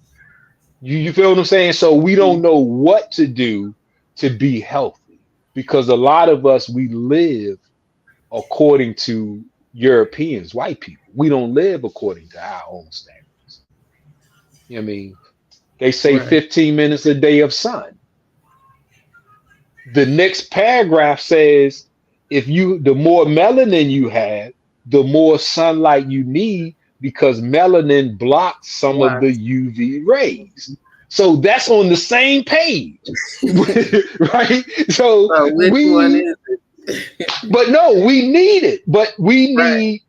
You feel what I'm saying? So we don't know what to do to be healthy because a lot of us, we live according to Europeans, white people. We don't live according to our own standards. You know what I mean? They say right. 15 minutes a day of sun. The next paragraph says, the more melanin you have, the more sunlight you need because melanin blocks some of the Blocks. UV rays. So that's on the same page, right? So So which one is but no, we need it. But we right? need,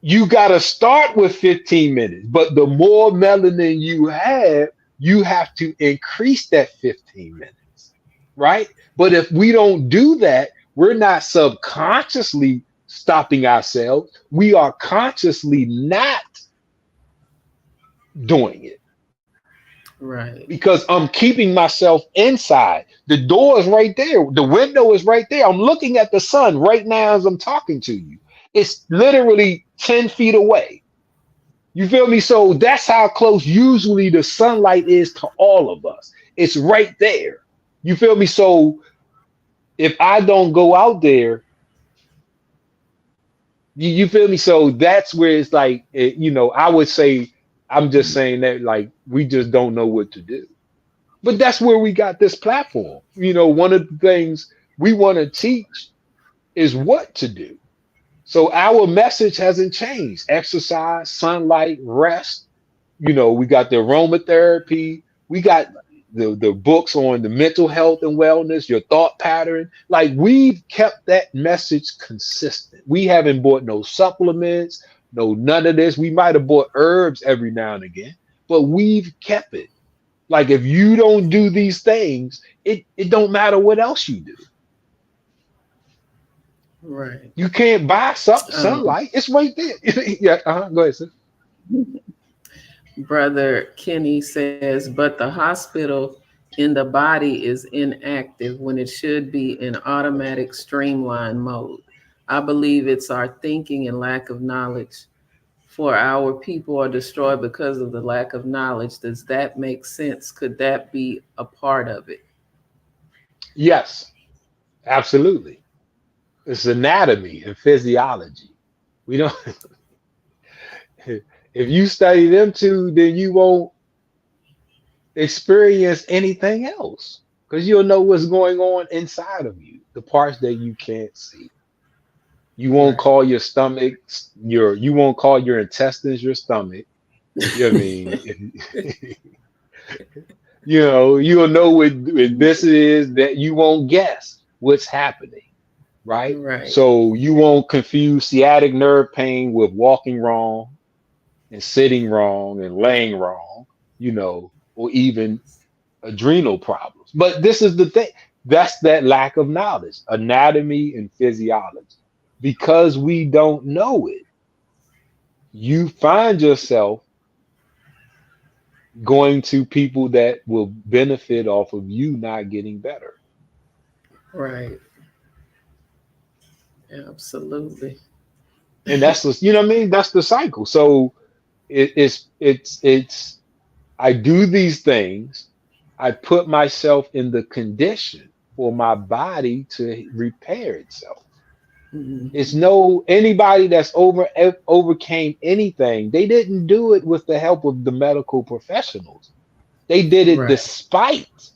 you got to start with 15 minutes. But the more melanin you have to increase that 15 minutes, right? But if we don't do that, we're not subconsciously stopping ourselves. We are consciously not doing it Right. because I'm keeping myself inside. The door is right there. The window is right there. I'm looking at the sun right now as I'm talking to you. It's literally 10 feet away. You feel me? So that's how close usually the sunlight is to all of us. It's right there. You feel me? So if I don't go out there, you feel me? So that's where it's like, I would say, I'm just saying that like we just don't know what to do. But that's where we got this platform. One of the things we want to teach is what to do. So our message hasn't changed. Exercise, sunlight, rest. We got the aromatherapy. We got the books on the mental health and wellness, your thought pattern. Like we've kept that message consistent. We haven't bought no supplements, none of this. We might have bought herbs every now and again, but we've kept it. Like if you don't do these things, it don't matter what else you do. Right. You can't buy sunlight. It's right there. Yeah. Go ahead, sis. Brother Kenny says, but the hospital in the body is inactive when it should be in automatic streamline mode. I believe it's our thinking and lack of knowledge. For our people are destroyed because of the lack of knowledge. Does that make sense? Could that be a part of it? Yes, absolutely. It's anatomy and physiology. We don't. If you study them two, then you won't experience anything else because you'll know what's going on inside of you, the parts that you can't see. You won't call your stomach you won't call your intestines your stomach. You know what I mean? You'll know what this is that you won't guess what's happening. Right? Right. So you won't confuse sciatic nerve pain with walking wrong and sitting wrong and laying wrong, or even adrenal problems. But this is the thing. That's that lack of knowledge, anatomy and physiology. Because we don't know it, you find yourself going to people that will benefit off of you not getting better. Right. Absolutely. And that's what I mean. That's the cycle. So it's I do these things. I put myself in the condition for my body to repair itself. Mm-hmm. It's anybody that's overcame anything. They didn't do it with the help of the medical professionals. They did it despite,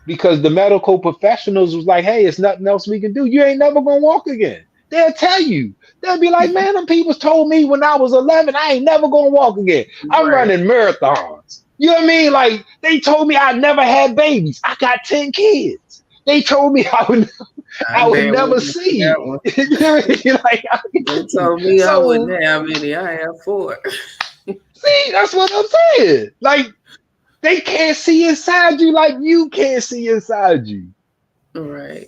because the medical professionals was like, hey, it's nothing else we can do. You ain't never gonna walk again. They'll tell you. They'll be like, man, them people told me when I was 11, I ain't never gonna walk again. I'm running marathons. You know what I mean? Like they told me I never had babies. I got 10 kids. They told me I would never see. Like, they told me I wouldn't have any. I have 4. See, that's what I'm saying. Like they can't see inside you like you can't see inside you. Right.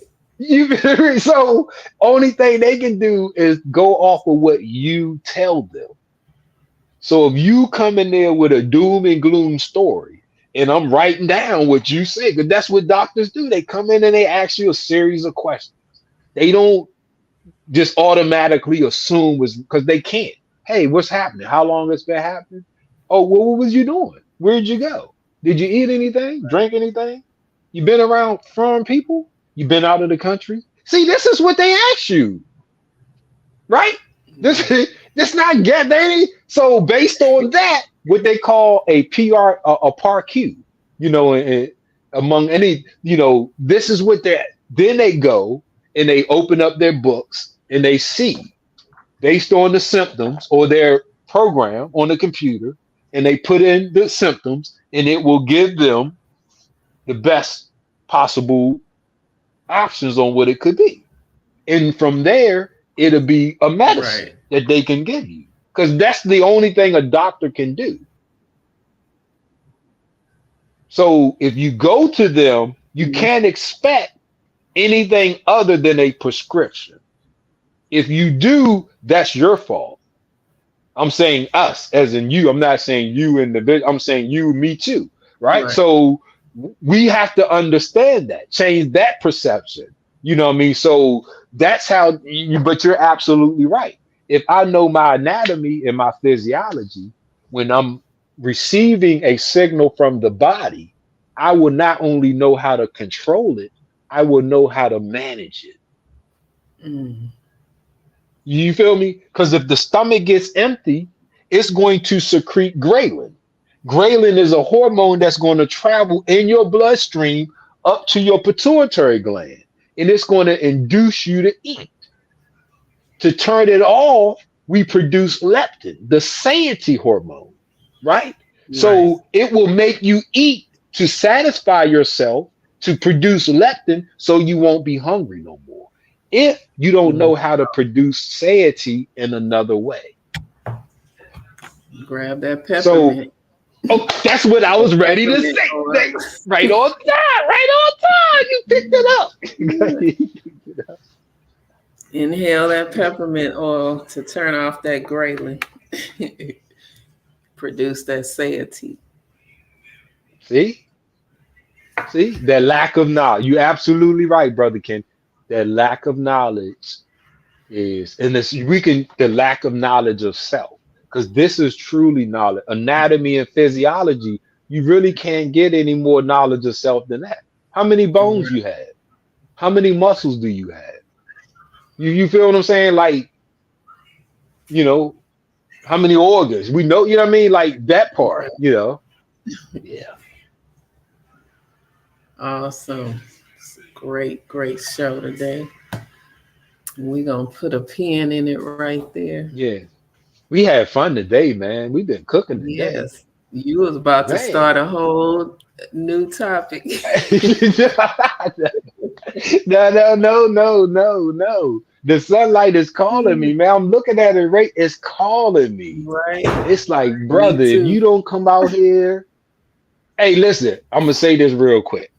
So only thing they can do is go off of what you tell them. So if you come in there with a doom and gloom story, and I'm writing down what you say, because that's what doctors do. They come in and they ask you a series of questions. They don't just automatically assume because they can't. Hey, what's happening? How long has been happening? Oh, well, what was you doing? Where'd you go? Did you eat anything? Drink anything? You been around foreign people? You been out of the country? See, this is what they ask you, right? This not getting. So based on that, what they call a PRQ, among any, this is what Then they go and they open up their books and they see based on the symptoms or their program on the computer, and they put in the symptoms and it will give them the best possible options on what it could be. And from there, it'll be a medicine Right. that they can give you. Because that's the only thing a doctor can do. So if you go to them, you can't expect anything other than a prescription. If you do, that's your fault. I'm saying us, as in you. I'm not saying you individual. I'm saying you, me too. Right? Right. So we have to understand that, change that perception. You know what I mean? So that's how but you're absolutely right. If I know my anatomy and my physiology, when I'm receiving a signal from the body, I will not only know how to control it, I will know how to manage it. Mm. You feel me? Because if the stomach gets empty, it's going to secrete ghrelin. Ghrelin is a hormone that's going to travel in your bloodstream up to your pituitary gland, and it's going to induce you to eat. To turn it off, we produce leptin, the satiety hormone, right? So it will make you eat to satisfy yourself, to produce leptin, so you won't be hungry no more. If you don't know how to produce satiety in another way. Grab that peppermint. So, that's what I was ready to say. Right on time, right on time. You picked it up. Inhale that peppermint oil to turn off that ghrelin. Produce that satiety. See, that lack of knowledge. You're absolutely right, brother Ken. That lack of knowledge is, and the lack of knowledge of self, because this is truly knowledge, anatomy and physiology. You really can't get any more knowledge of self than that. How many bones you have? How many muscles do you have? You feel what I'm saying? Like, how many organs? We know, you know what I mean? Like that part, Yeah. Awesome. It's a great show today. We're going to put a pin in it right there. Yeah. We had fun today, man. We've been cooking today. Yes. You was about to start a whole new topic. No. The sunlight is calling me, man. I'm looking at it, right? It's calling me. Right. It's like, brother, if you don't come out here. Hey, listen, I'm going to say this real quick.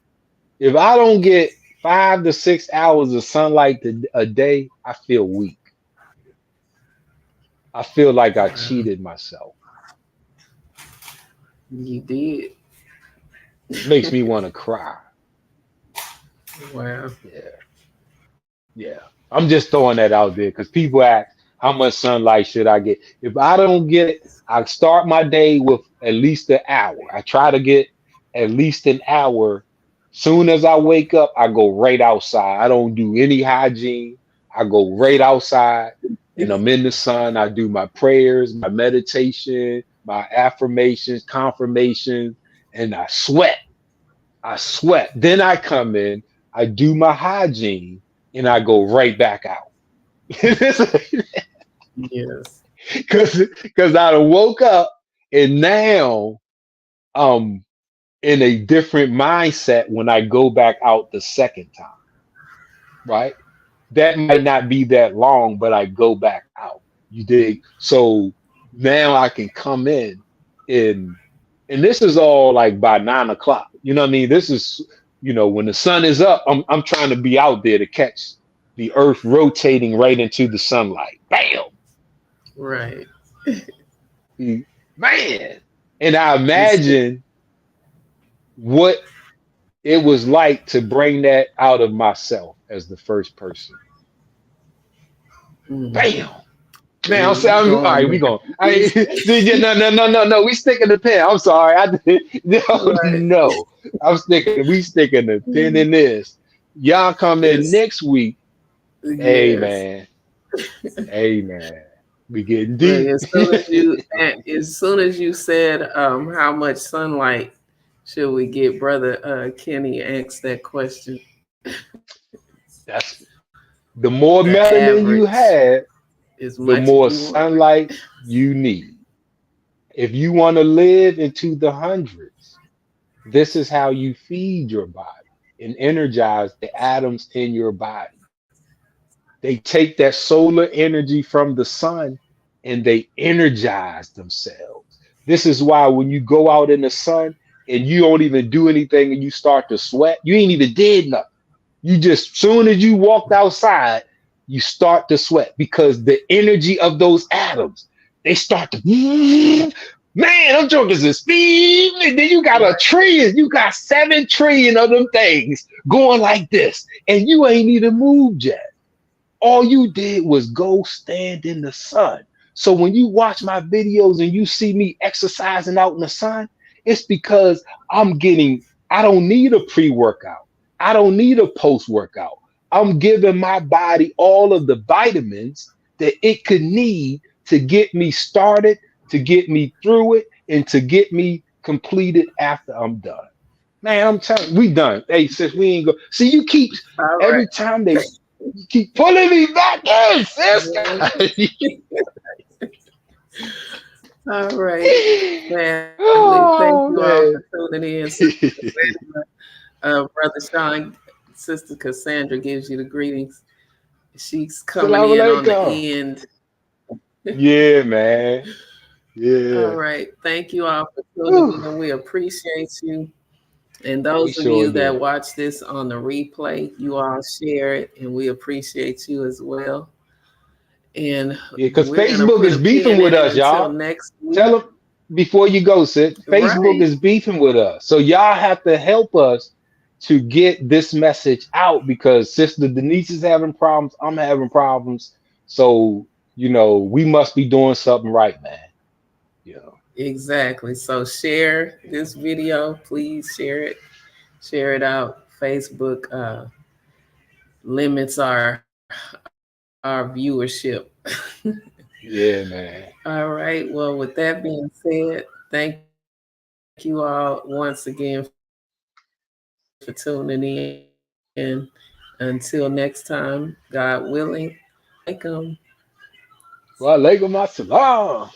If I don't get 5 to 6 hours of sunlight a day, I feel weak. I feel like I cheated myself. You did. It makes me want to cry. Wow. Yeah. I'm just throwing that out there because people ask, how much sunlight should I get? If I don't get it, I start my day with at least an hour. I try to get at least an hour. Soon as I wake up, I go right outside. I don't do any hygiene. I go right outside and I'm in the sun. I do my prayers, my meditation, my affirmations, confirmations, and I sweat. Then I come in, I do my hygiene, and I go right back out. Yes. Because I woke up and now in a different mindset when I go back out the second time, right? That might not be that long, but I go back out. You dig? So now I can come in and this is all like by 9 o'clock. You know what I mean? This is, when the sun is up, I'm trying to be out there to catch the earth rotating right into the sunlight. Bam! Right. Man. And I imagine what it was like to bring that out of myself as the first person. Bam. Man, I'm saying, all right, we going. No, we sticking the pin. I'm sorry. No. We sticking the pin in this. Y'all come in next week. Yes. Amen. We getting deep. As soon as you said how much sunlight should we get, Brother Kenny asked that question. That's the more The melanin you average, have, as the much as more you want. sunlight you need. If you want to live into the hundreds, this is how you feed your body and energize the atoms in your body. They take that solar energy from the sun and they energize themselves. This is why when you go out in the sun and you don't even do anything and you start to sweat, you ain't even did nothing. You just, soon as you walked outside, you start to sweat because the energy of those atoms, they start to, man, I'm joking, some speed. And then you got a trillion, you got 7 trillion of them things going like this, and you ain't even moved yet. All you did was go stand in the sun. So when you watch my videos and you see me exercising out in the sun, it's because I don't need a pre-workout. I don't need a post-workout. I'm giving my body all of the vitamins that it could need to get me started, to get me through it, and to get me completed after I'm done. Man, I'm telling you, we done. Hey, sis, we ain't go. See, you keep All right. every time they keep pulling me back in, sis. All right, family. Thank Oh you all man. for tuning in. Sister Brother Sean, Sister Cassandra gives you the greetings. She's coming Assalamu in on the alaikum. end. Yeah, man. All Yeah. right. Thank you all for tuning Whew. in. We appreciate you. And We those of sure you that do. watch this on the replay, you all share it, and we appreciate you as well. And Yeah, because we're going to Facebook put is a beefing pin with in it us, until y'all. next week. Tell them before you go, Sid. Facebook Right. is beefing with us. So y'all have to help us to get this message out because Sister Denise is having problems. I'm having problems. So, we must be doing something right, man. You know. Exactly. So share this video. Please share it. Share it out. Facebook limits our viewership. Yeah, man. All right. Well, with that being said, thank you all once again for tuning in. Until next time, God willing. Alaikum. Wa alaikum assalam.